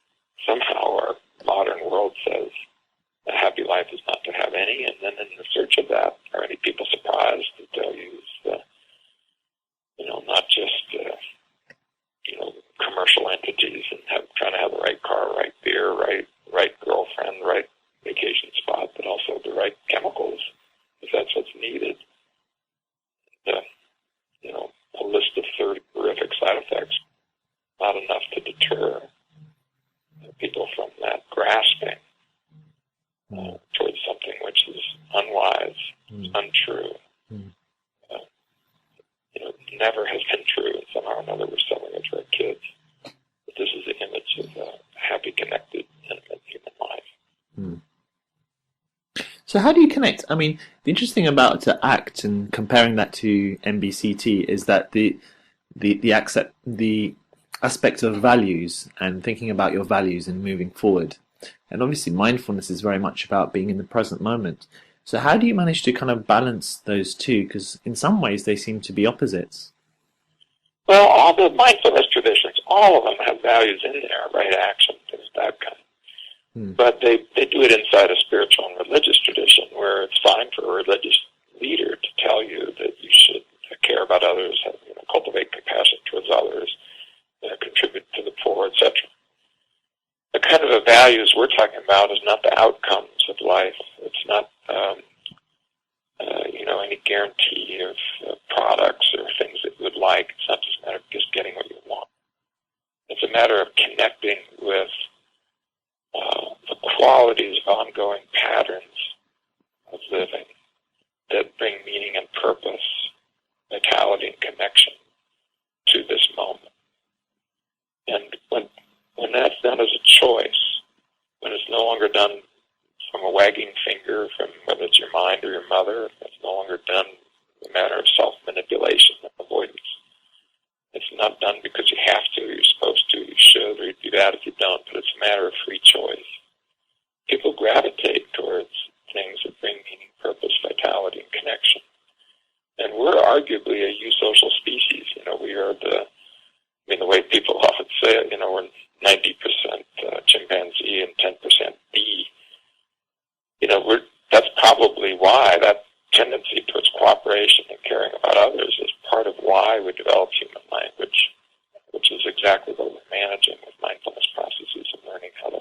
somehow our modern world says a happy life is not to have any, and then in the search of that, are any people surprised that they'll use, not just, commercial entities and trying to have the right car, right beer, right girlfriend, right vacation spot, but also the right chemicals, if that's what's needed. A list of 30 horrific side effects, not enough to deter people from that grasping towards something which is unwise, untrue, never has been true, and somehow or another we're selling it to our kids. But this is the image of a happy, connected, intimate human life. So how do you connect? I mean, the interesting about to ACT and comparing that to MBCT is that the aspect of values and thinking about your values and moving forward. And obviously mindfulness is very much about being in the present moment. So how do you manage to kind of balance those two? Because in some ways they seem to be opposites. Well, all the mindfulness traditions, all of them have values in there, right action, things of that kind. But they do it inside a spiritual and religious tradition where it's fine for a religious leader to tell you that you should care about others, cultivate compassion towards others, contribute to the poor, etc. The kind of the values we're talking about is not the outcomes of life. It's not, any guarantee of products or things that you would like. It's not just a matter of just getting what you want. It's a matter of connecting with the qualities of ongoing patterns of living that bring meaning and purpose, vitality and connection to this moment. And when that's done as a choice, when it's no longer done from a wagging finger, from whether it's your mind or your mother, it's no longer done in a matter of self-manipulation and avoidance. It's not done because you have to, you're supposed to, you should, or you'd be bad if you don't, but it's a matter of free choice. People gravitate towards things that bring meaning, purpose, vitality, and connection. And we're arguably a eusocial species. We are the way people often say it, we're 90% chimpanzee and 10% bee. That's probably why that tendency towards cooperation and caring about others is part of why we develop human language, which is exactly what we're managing with mindfulness processes and learning how to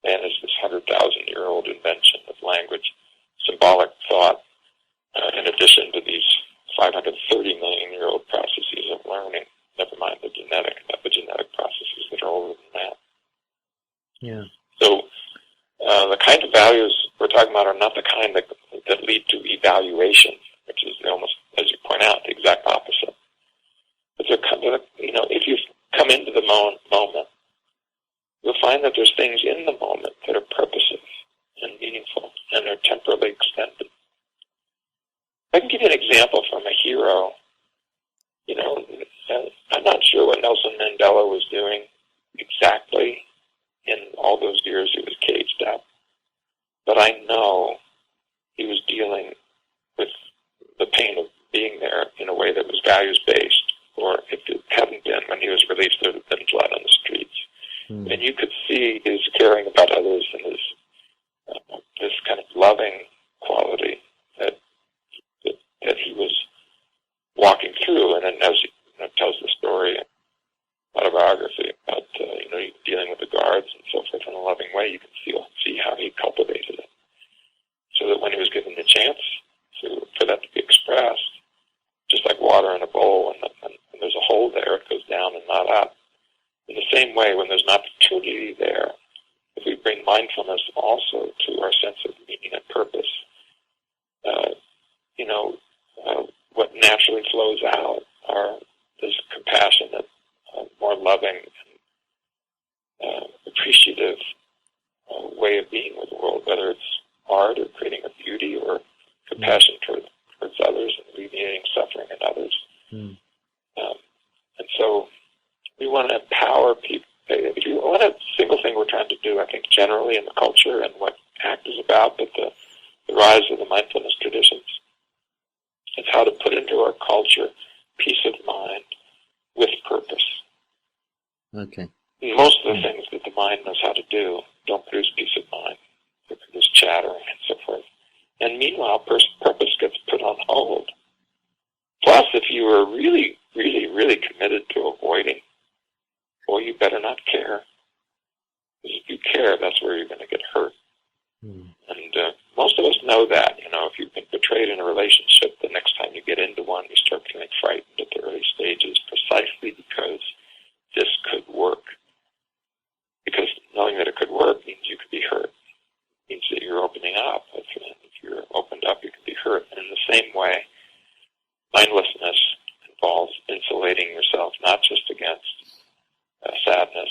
manage this 100,000-year-old invention of language, symbolic thought, in addition to these 530 million-year-old processes of learning, never mind the genetic and epigenetic processes that are older than that. Yeah. So the kind of values we're talking about are not the kind that lead to evaluation, which is almost, as you point out, the exact opposite. But they're kind of, if you come into the moment, you'll find that there's things in the moment that are purposive and meaningful and are temporally extended. I can give you an example from a hero. I'm not sure what Nelson Mandela was doing exactly in all those years he was caged up, but I know he was dealing with the pain of being there in a way that was values-based, or if it hadn't been, when he was released, there would have been blood on the streets. And you could see his caring about others and his this kind of loving quality that he was walking through. And then as he tells the story, autobiography about dealing with the guards and so forth in a loving way, you can see how he cultivated it, so that when he was given the chance for that to be expressed, just like water in a bowl, and there's a hole there, it goes down and not up. In the same way, when there's an opportunity there if we bring mindfulness also to our sense of meaning and purpose, what naturally flows out are this compassionate, more loving, appreciative way of being with the world, whether it's art or creating a beauty or compassion towards others and alleviating suffering in others. And so we want to empower people. If you want a single thing we're trying to do, I think generally in the culture and what ACT is about, but the rise of the mindfulness traditions, it's how to put into our culture peace of mind with purpose. Okay. Most of the things that the mind knows how to do don't produce peace of mind. They produce chattering and so forth. And meanwhile, purpose gets put on hold. Plus, if you are really, really, really committed to avoiding, well, you better not care. Because if you care, that's where you're going to get hurt. And most of us know that. If you've been betrayed in a relationship, the next time you get into one, you start feeling frightened at the early stages, precisely because this could work. Because knowing that it could work means you could be hurt. It means that you're opening up. If you're opened up, you can be hurt. And in the same way, mindlessness involves insulating yourself not just against sadness,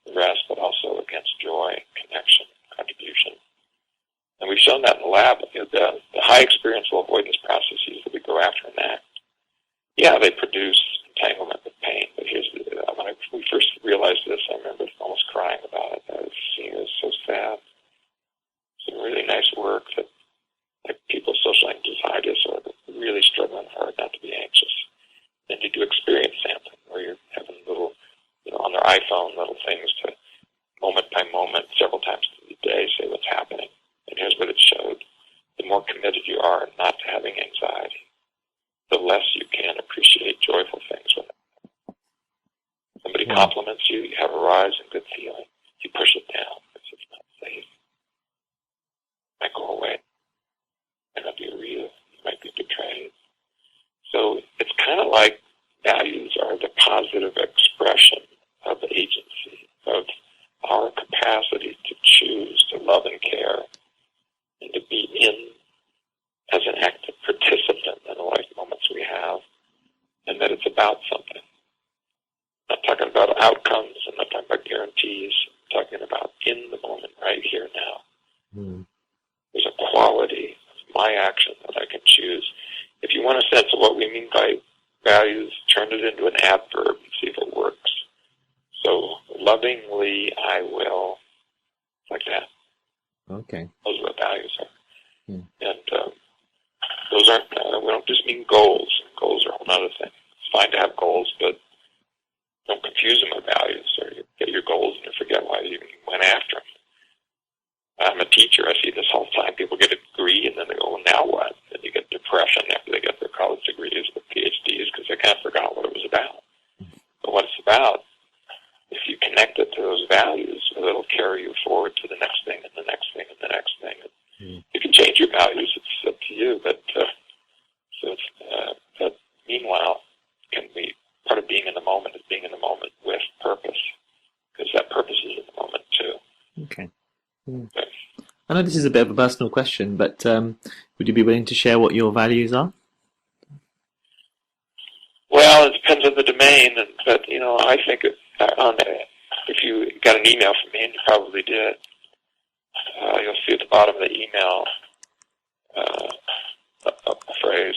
the rest, but also against joy, connection, contribution. And we've shown that in the lab. The high experiential avoidance processes that we go after in ACT, they produce entanglement with pain. But when we first realized this, I remember almost crying about it. I was seeing it was so sad. Some really nice work that people with social anxiety are really struggling hard not to be anxious. And you do experience sampling where you're having little, on their iPhone, little things to moment by moment, several times through the day, say what's happening. And here's what it showed. The more committed you are not to having anxiety, the less you can appreciate joyful things with it. Somebody compliments you, you have a rise in good feeling. You push it down because it's not safe. It might go away. It might not be real. You might be betrayed. So it's kind of like values are the positive expression of agency, of our capacity to choose to love and care and to be in as an active participant in the life moments we have, and that it's about something. I'm not talking about outcomes, I'm not talking about guarantees, I'm talking about in the moment, right here now. There's a quality of my action that I can choose. If you want a sense of what we mean by values, turn it into an adverb and see if it works. So, lovingly I will, like that. Okay. Those are what values are. And those aren't, we don't just mean goals. Goals are a whole other thing. It's fine to have goals, but don't confuse them with values, or you get your goals and you forget why you even went after them. I'm a teacher. I see this all the time. People get a degree, and then they go, well, now what? And you get depression after they get their college degrees with PhDs because they kind of forgot what it was about. But what it's about, if you connect it to those values, it'll carry you forward to the next thing and the next thing and the next thing. You can change your values. It's up to you. But but meanwhile, can be part of being in the moment is being in the moment with purpose, because that purpose is in the moment too. Okay. I know this is a bit of a personal question, but would you be willing to share what your values are? Well, it depends on the domain, but I think if you got an email from me, and you probably did, you'll see at the bottom of the email a phrase,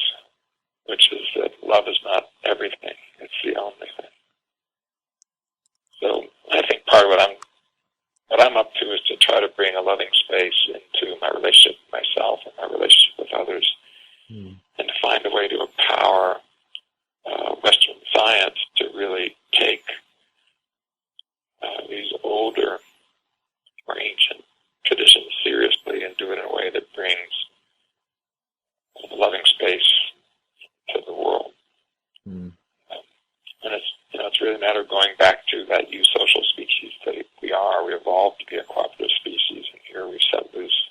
which is that love is not everything; it's the only thing. So I think part of what I'm up to is to try to bring a loving space into my relationship with myself and my relationship with others, and to find a way to empower Western science to really take these older or ancient traditions seriously and do it in a way that brings a loving space to the world. And it's really a matter of going back to that eusocial species that we are. We evolved to be a cooperative species, and here we've set loose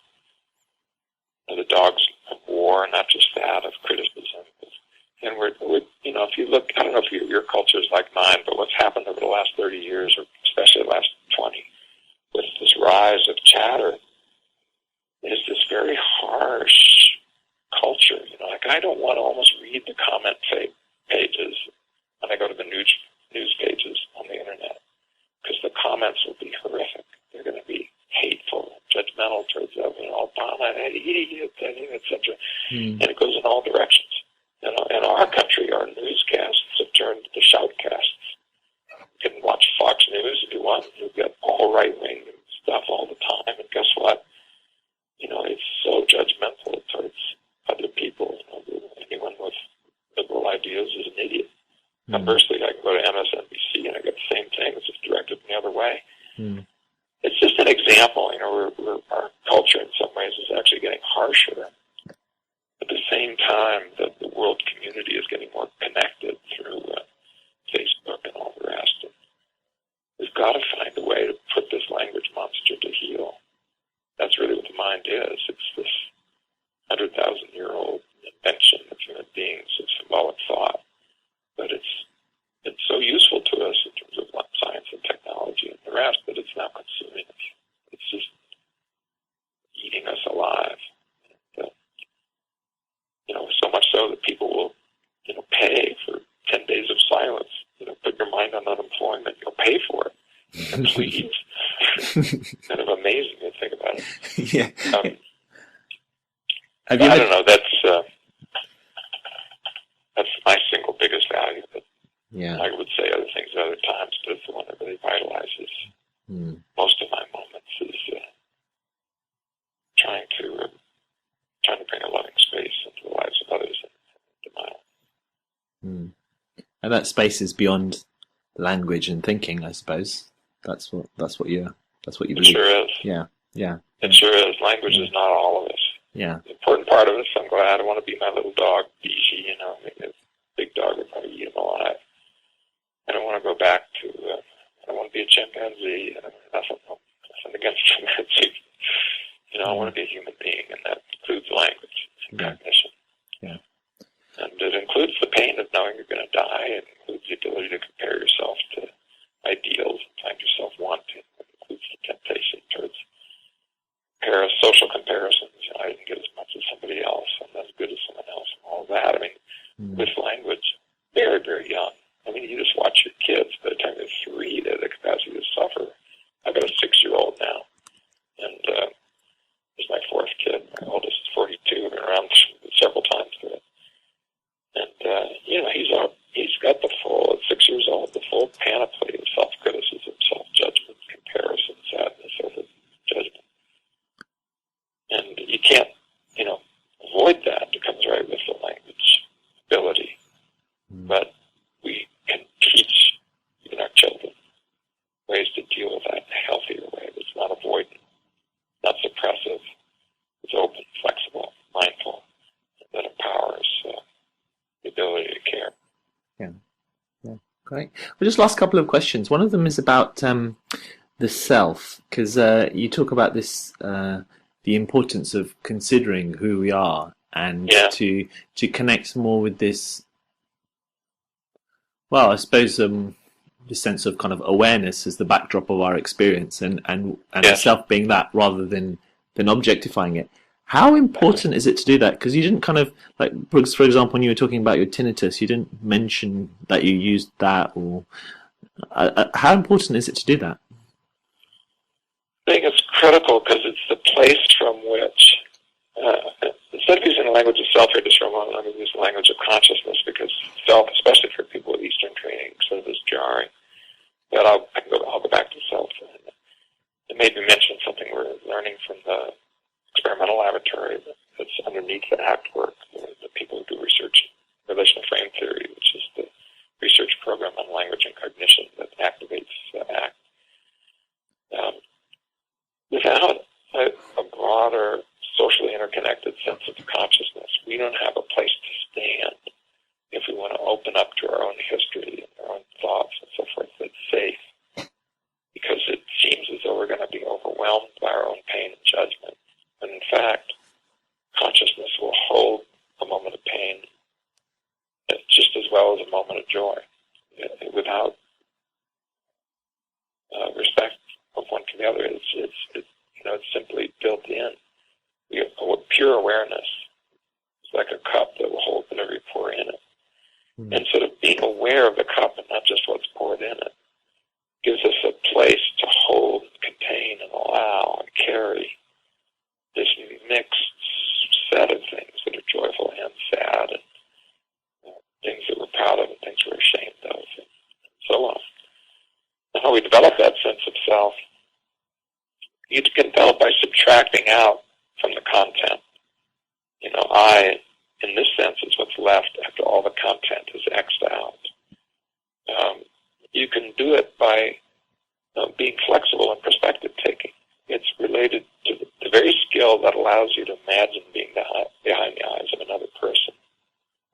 the dogs of war, not just that, of criticism. And we're if you look, I don't know if your culture is like mine, but what's happened over the last 30 years, or especially the last 20, with this rise of news pages on the internet, because the comments will be horrific. They're going to be hateful, judgmental towards Obama, an idiot, etc. And it goes in all directions. In our country, our newscasts have turned to shoutcasts. You can watch Fox News if you want. You'll get all right-wing stuff all the time. And guess what? It's so judgmental towards other people. Anyone with liberal ideas is an idiot. Conversely, I can go to MSNBC and I get the same thing. It's just directed the other way. It's just an example. Our culture in some ways is actually getting harsher. At the same time that the world community is getting more connected through Facebook and all the rest. And we've got to find a way to put this language monster to heal. That's really what the mind is. It's this 100,000-year-old invention of human beings of symbolic thought. But it's so useful to us in terms of science and technology and the rest that it's now consuming us. It's just eating us alive. So much so that people will, pay for 10 days of silence. Put your mind on unemployment. You'll pay for it. And please. Kind of amazing to think about it. Yeah. I don't know. That's my single biggest value. But yeah. I would say other things at other times, but it's the one that really vitalizes most of my moments is trying to bring a loving space into the lives of others and into mine. And that space is beyond language and thinking, I suppose. That's what you believe. It sure is. Yeah. It sure is. Language is not all of us. Yeah. The important part of us, I'm glad. I want to be my little dog, Bijie, maybe a big dog would probably eat him alive. I don't want to go back to, I don't want to be a chimpanzee. Nothing against chimpanzees. I want to be a human being, and that includes language and cognition. Yeah. And it includes the pain of knowing you're going to die. It includes the ability to compare yourself to ideals and find yourself wanting. It includes the temptation towards social comparisons. I didn't get as much as somebody else. I'm not as good as someone else, and all of that. With language, very, very young. You just watch your kids. By the time they're 3, they have the capacity to suffer. I've got a 6-year-old now, and he's my 4th kid. My oldest is 42. I've been around several times with it. And, he's got the full, at 6 years old, the full panoply of self-criticism, self-judgment, comparison, sadness, over-judgment. And you can't, avoid that. It comes right with the language ability. But we can teach even our children ways to deal with that in a healthier way that's not avoidant, not suppressive. It's open, flexible, mindful, that empowers the ability to care. Yeah, great. Well, just last couple of questions. One of them is about the self, because you talk about this, the importance of considering who we are and to connect more with this. Well, I suppose the sense of kind of awareness as the backdrop of our experience, and the self being that rather than objectifying it. How important is it to do that? Because you didn't kind of, like, Brooks, for example, when you were talking about your tinnitus, you didn't mention that you used that, or how important is it to do that? I think it's critical because it's the place from which, instead of using the language of self here just for a moment, I'm going to use the language of consciousness, because self, especially for people with Eastern training, sort of is jarring. But I'll go back to self. It made me mention something we're learning from the experimental laboratory that's underneath the ACT work, the people who do research in relational frame theory, which is the research program on language and cognition that activates ACT. Without a broader, socially interconnected sense of consciousness, we don't have a place to stand if we want to open up to our own history and our own thoughts and so forth that's safe, because it seems as though we're going to be overwhelmed by our own pain and judgment. And in fact, consciousness will hold a moment of pain just as well as a moment of joy, without respect of one to the other. It's simply built in. We have pure awareness. It's like a cup that will hold whatever you pour in it. And sort of being aware of the cup and not just what's poured in it gives us a place to hold, contain, and allow and carry this mixed set of things that are joyful and sad, and things that we're proud of and things we're ashamed of, and so on. And how we develop that sense of self, you can develop by subtracting out from the content. I, in this sense, is what's left after all the content is X'd out. You can do it by being flexible and perspective taking. It's related to the very skill that allows you to imagine being behind the eyes of another person.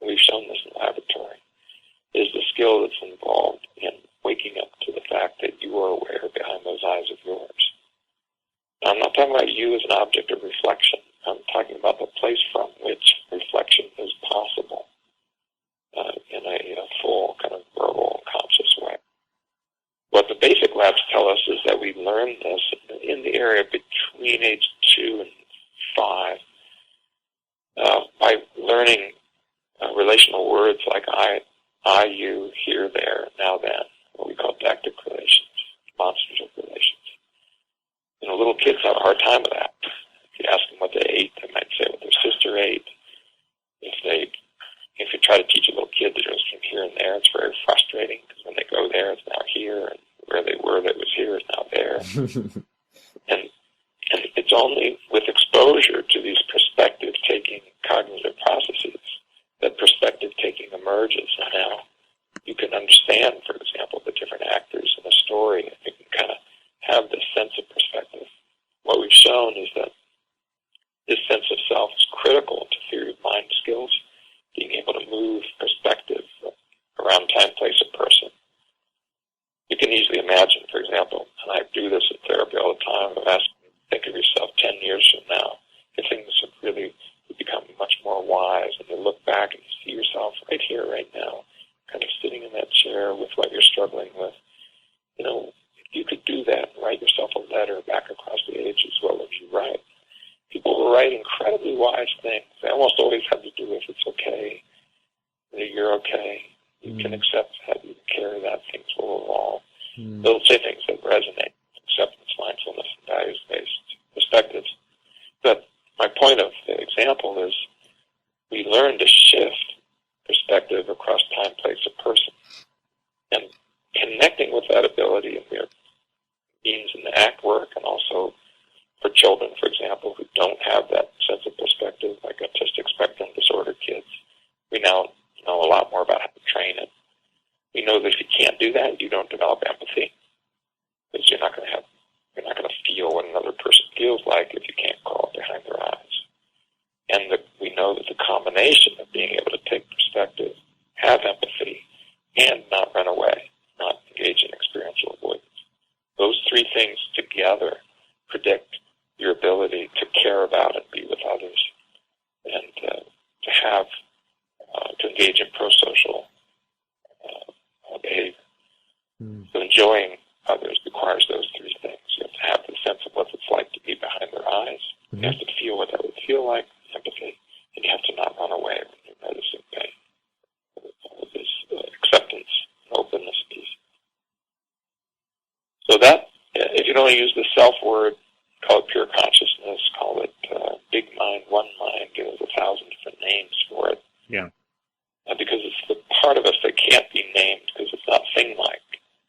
We've shown this in the laboratory. Is the skill that's involved in waking up to the fact that you are aware behind those eyes of yours. Now, I'm not talking about you as an object of reflection. I'm talking about the place from which reflection is possible in a full kind of verbal and conscious way. What the basic labs tell us is that we learn this in the area between age 2 and 5 by learning relational words like I, you, here, there, now, then, what we call dactyl relations, demonstrative relations. Little kids have a hard time with that. If you ask them what they ate, they might say what their sister ate. If you try to teach a little kid to just from here and there, it's very frustrating because when they go there, it's now here, and where they were that was here is now there. and it's only with exposure to these perspective-taking cognitive processes that perspective-taking emerges. And now you can understand, for example, the different actors in a story, and you can kind of have this sense of perspective. What we've shown is that this sense of self is critical to theory of mind skills, being able to move perspective around time, place, and person. You can easily imagine, for example, and I do this in therapy all the time, of asking you to think of yourself 10 years from now. If things have really become much more wise, and you look back and you see yourself right here, right now, kind of sitting in that chair with what you're struggling with. You could do that and write yourself a letter back across the ages. What would you write? People will write incredibly wise things. They almost always have to do with it's okay, that you're okay, you can accept that, you can carry that, things will evolve. They'll say things that resonate, acceptance, mindfulness, and values-based perspectives. But my point of the example is we learn to shift perspective across time, place, and person. And connecting with that ability and their means in the act work, and also for children, for example, who don't have that sense of perspective, like autistic spectrum disorder kids, we now know a lot more about how to train it. We know that if you can't do that, you don't develop empathy, because you're not going to feel what another person feels like if you can't call it behind their eyes. And we know that the combination of being able to take perspective, have empathy, and not run away, not engage in experiential avoidance. Those three things together predict your ability to care about and be with others, and to engage in pro-social behavior. So enjoying others requires those three things. You have to have the sense of what it's like to be behind their eyes. You have to feel what that would feel like, empathy, and you have to not run away when you're noticing pain. This acceptance, openness piece. So that, if you don't use the self word, call it pure consciousness, call it big mind, one mind, give it 1,000 different names for it. Yeah. Because it's the part of us that can't be named, because it's not thing-like.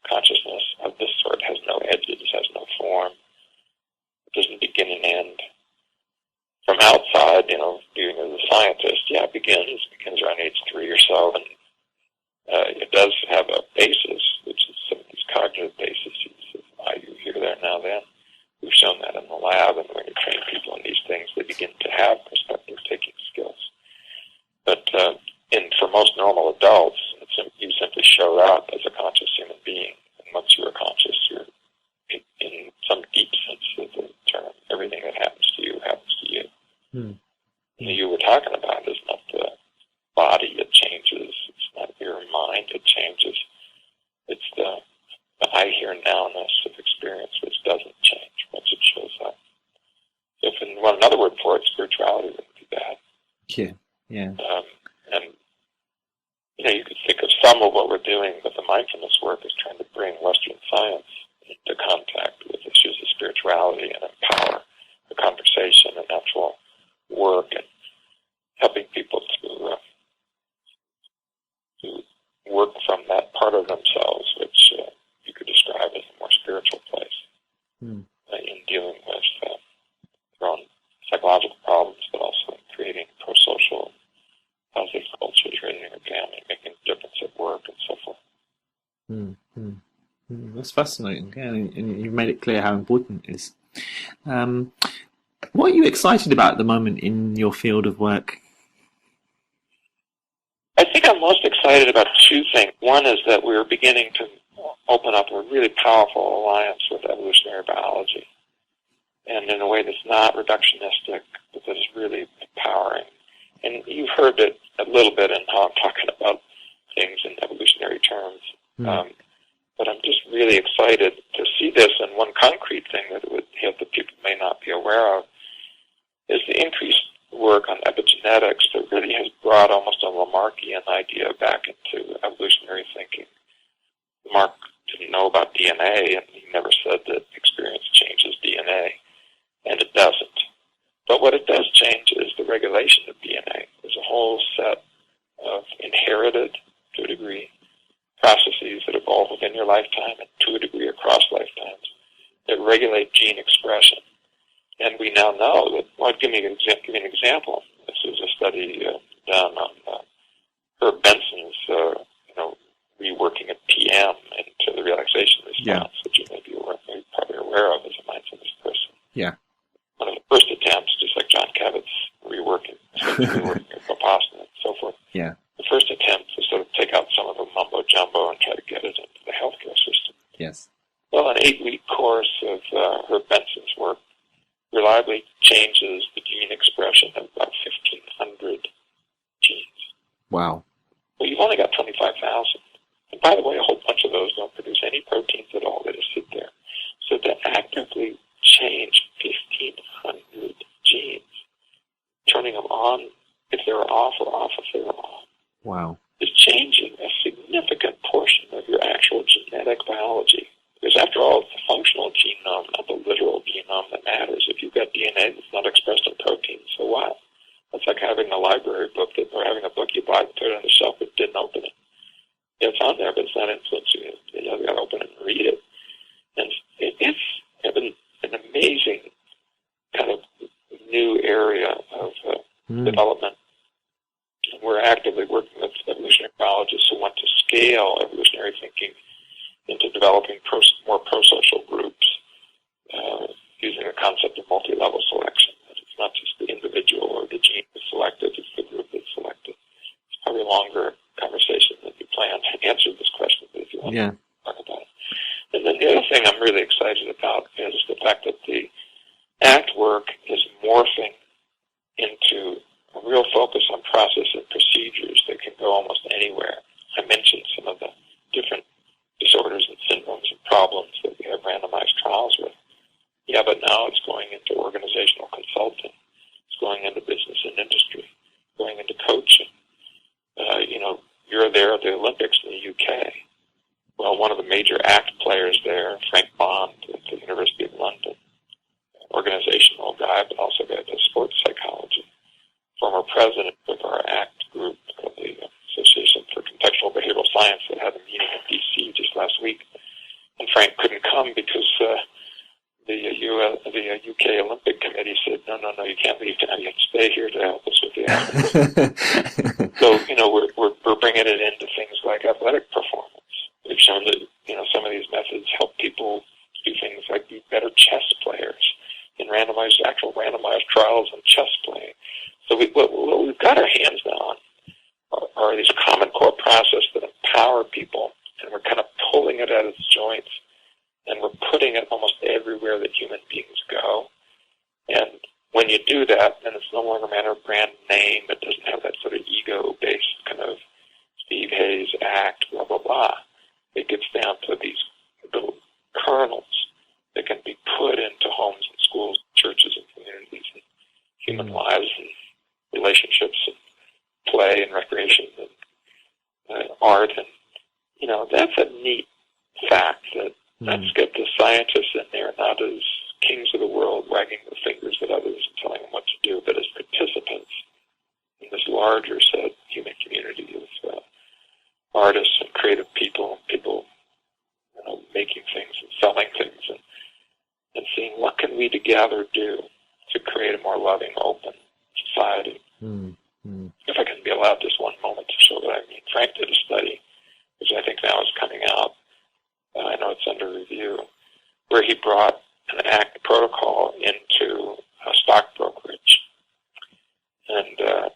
Consciousness of this sort has no edges, has no form. It doesn't begin and end. From outside, viewing as a scientist, it begins around age 3 or so, and it does have a basis, which is some of these cognitive bases of why you here, there, now, then. We've shown that in the lab, and when you train people in these things, they begin to have perspective-taking skills. But for most normal adults, you simply show up as a conscious human being. And once you are conscious, you're in some deep sense of the term. Everything that happens to you happens to you. You were talking about is not the body it changes. It's not your mind it changes. It's the I hear nowness of experience which doesn't change once it shows up. So if you want another word for it, spirituality wouldn't be bad. Yeah. And you could think of some some of what we're doing with the mindfulness work is trying to bring Western science into contact with issues of spirituality and empower the conversation and actual work, and helping people to work from that part of themselves, which you could describe as a more spiritual place in dealing with their own psychological problems, but also in creating pro-social, positive culture, creating a family, making a difference at work, and so forth. That's fascinating, yeah, and you've made it clear how important it is. What are you excited about at the moment in your field of work? I think I'm most excited about two things. One is that we're beginning to open up a really powerful alliance with evolutionary biology, and in a way that's not reductionistic, but that is really empowering. And you've heard it a little bit in how I'm talking about things in evolutionary terms. But I'm just really excited to see this. And one concrete thing that people may not be aware of is the increased work on epigenetics that really has brought almost a Lamarckian idea back into evolutionary thinking. Lamarck didn't know about DNA, and he never said that experience changes DNA, and it doesn't. But what it does change is the regulation of DNA. There's a whole set of inherited, to a degree, processes that evolve within your lifetime and to a degree across lifetimes that regulate gene expression. And we now know that, well, give me an example. This is a study done on Herb Benson's, reworking of PM into the relaxation response, which you may be probably aware of as a mindfulness person. Yeah. One of the first attempts, just like John Kabat-Zinn's reworking of Vipassana and so forth. Yeah. The first attempt to sort of take out some of the mumbo-jumbo and try to get it into the healthcare system. Yes. Well, an 8-week course of Herb Benson's work reliably changes the gene expression of about 1,500 genes. Wow. Well, you've only got 25,000. And by the way, a whole bunch of those don't produce any proteins at all. They just sit there. So to actively change 1,500 genes, turning them on if they were off or off if they were on, wow, is changing a significant portion of your actual genetic biology. Because after all, it's the functional genome, not the literal genome, that matters. If you've got DNA that's not expressed in proteins, so what? That's like having a library book or having a book you buy, put it on the shelf, but didn't open it. Yeah, it's on there, but it's not influencing you. You've got to open it and read it. And it's an amazing kind of new area of development. And we're actively working with evolutionary biologists who want to scale evolutionary thinking into developing more pro-social groups using the concept of multi-level selection. That it's not just the individual or the gene that's selected, it's the group that's selected. It's probably a longer conversation than we planned to answer this question, but if you want to talk about it. And then the other thing I'm really excited about is the fact that the ACT work is morphing into a real focus on process and procedures that can go almost anywhere. I mentioned some of the different disorders and syndromes and problems that we have randomized trials with. Yeah, but now it's going into organizational consulting. It's going into business and industry, going into coaching. You're there at the Olympics in the UK. Well, one of the major ACT players there, Frank Bond at the University of London, organizational guy, but also guy does sports psychology, former president of our ACT group, the Association for Contextual Behavioral Science, that had a meeting in D.C. just last week. And Frank couldn't come because the UK Olympic Committee said, no, you can't leave town. You have to stay here to help us with the athletes. So, we're bringing it into things like athletic performance. We've shown that, some of these methods help people do things like be better chess players in actual randomized trials in chess playing. So what we've got our hands now on are these common core processes that empower people, and we're kind of pulling it at its joints, and we're putting it almost everywhere that human beings go. And when you do that, then it's no longer a matter of brand name. It doesn't have that sort of ego-based kind of Steve Hayes act, blah, blah, blah. It gets down to these little kernels that can be put into homes and schools, churches and communities and human lives and relationships and play and recreation and art and that's a neat fact that let's get the scientists in there not as kings of the world wagging their fingers at others and telling them what to do, but as participants in this larger set human community of artists and creative people, making things and selling things, and seeing what can we together do to create a more loving, open society. If I can be allowed just one moment to show what I mean. Frank did a study, which I think now is coming out, I know it's under review, where he brought an ACT protocol into a stock brokerage. And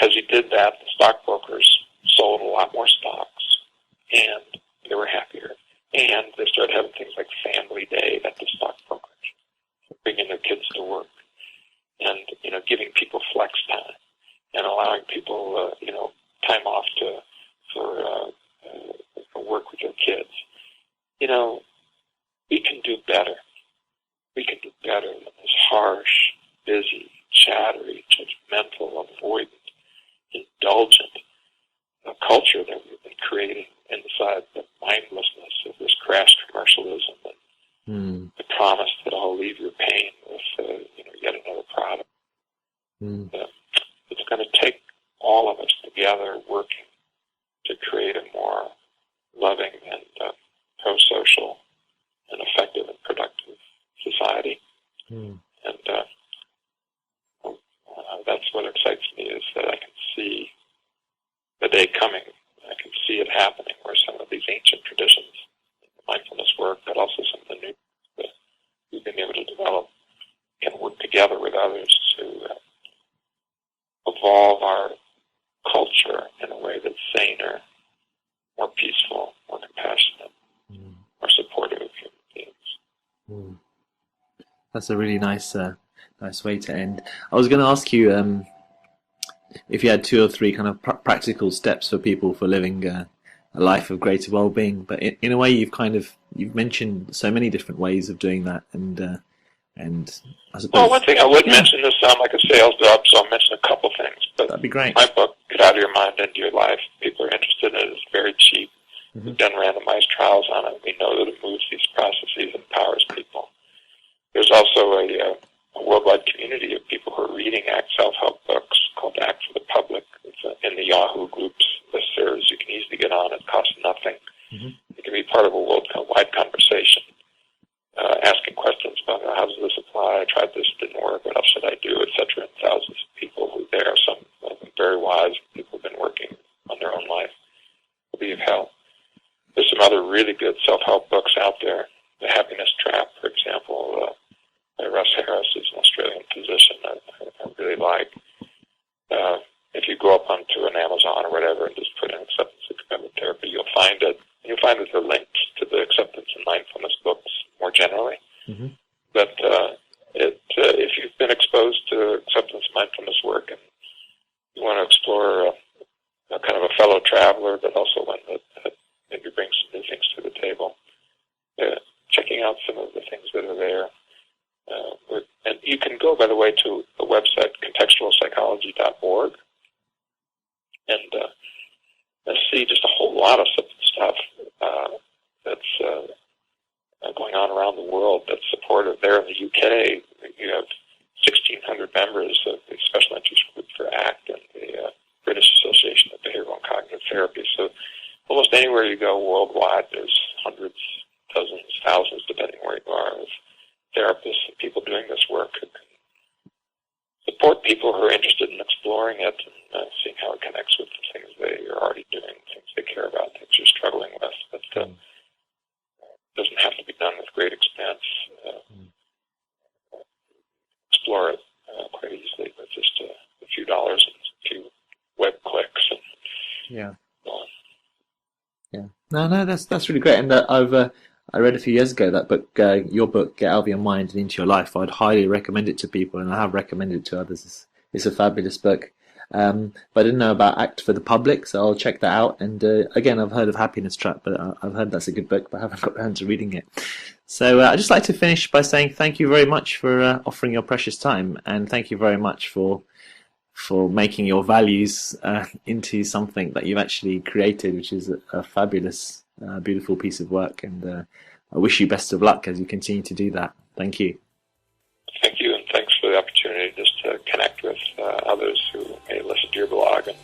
as he did that, the stockbrokers sold a lot more stocks, and they were happier. And they started having things like family day at the stock brokerage, bringing their kids to work, and giving people flex time, and allowing people time off for work with their kids. We can do better. We can do better than this harsh, busy, chattery, judgmental, avoidant, indulgent culture that we've been creating inside the mindlessness of this crass commercialism and the promise that I'll leave your pain with yet another product. It's going to take all of us together working to create a more loving and pro-social and effective and productive society. And that's what excites me, is that I can see the day coming. I can see it happening where some of these ancient traditions, mindfulness work, but also some of the new that we've been able to develop, can work together with others to evolve our culture in a way that's saner, more peaceful, more compassionate, more supportive of human beings. That's a really nice way to end. I was going to ask you if you had 2 or 3 kind of practical steps for people for living a life of greater well-being, but in a way you've mentioned so many different ways of doing that, and I suppose. Well, one thing I would mention, this sound like a sales job, so I'll mention a couple things. But that'd be great. My book, Get Out of Your Mind Into Your Life. People are interested in it. It's very cheap. We've done randomized trials on it. We know that it moves these processes and empowers people. There's also a worldwide community of people who are reading ACT self-help books called ACT for the Public. It's in the Yahoo groups listservs. You can easily get on. It costs nothing. You can be part of a worldwide conversation, asking questions about how does this apply? I tried this, it didn't work. What else should I do, etc. And thousands of people who are there. Some of them very wise people who've been working on their own life. Will be of help. There's some other really good self-help books out there. The Happiness Trap, for example, by Russ Harris, is an Australian physician I really like. If you go up onto an Amazon or whatever and just put in acceptance and commitment therapy, you'll find it. You'll find that there are links to the acceptance and mindfulness books more generally. But if you've been exposed to acceptance and mindfulness work and you want to explore kind of a fellow traveler, but also one that maybe brings some new things to the table, checking out some of the things that are there. And you can go, by the way, to the website contextualpsychology.org and see just a whole lot of stuff that's going on around the world that's supportive. There in the UK, you have 1,600 members of the Special Interest Group for ACT and the British Association of Behavioral and Cognitive Therapy. So almost anywhere you go worldwide, there's hundreds, dozens, thousands, depending where you are, of therapists and people doing this work who can support people who are interested in exploring it and seeing how it connects with the things they are already doing, things they care about, things they're struggling with. But doesn't have to be done with great expense. Explore it quite easily with just a few dollars and a few web clicks. And No, that's really great. And I read a few years ago that book, your book, Get Out of Your Mind and Into Your Life. I'd highly recommend it to people, and I have recommended it to others. It's a fabulous book. But I didn't know about ACT for the Public, so I'll check that out. And again, I've heard of Happiness Trap, but I've heard that's a good book, but I haven't got around to reading it. So I'd just like to finish by saying thank you very much for offering your precious time, and thank you very much for for making your values into something that you've actually created, which is a fabulous, beautiful piece of work. And I wish you best of luck as you continue to do that. Thank you. Thank you, and thanks for the opportunity just to connect with others who may listen to your blog, and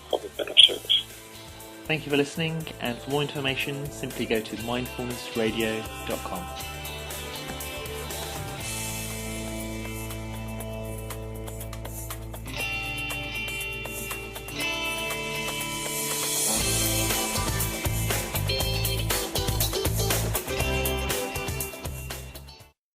hope it's been of service. Thank you for listening, and for more information, simply go to mindfulnessradio.com.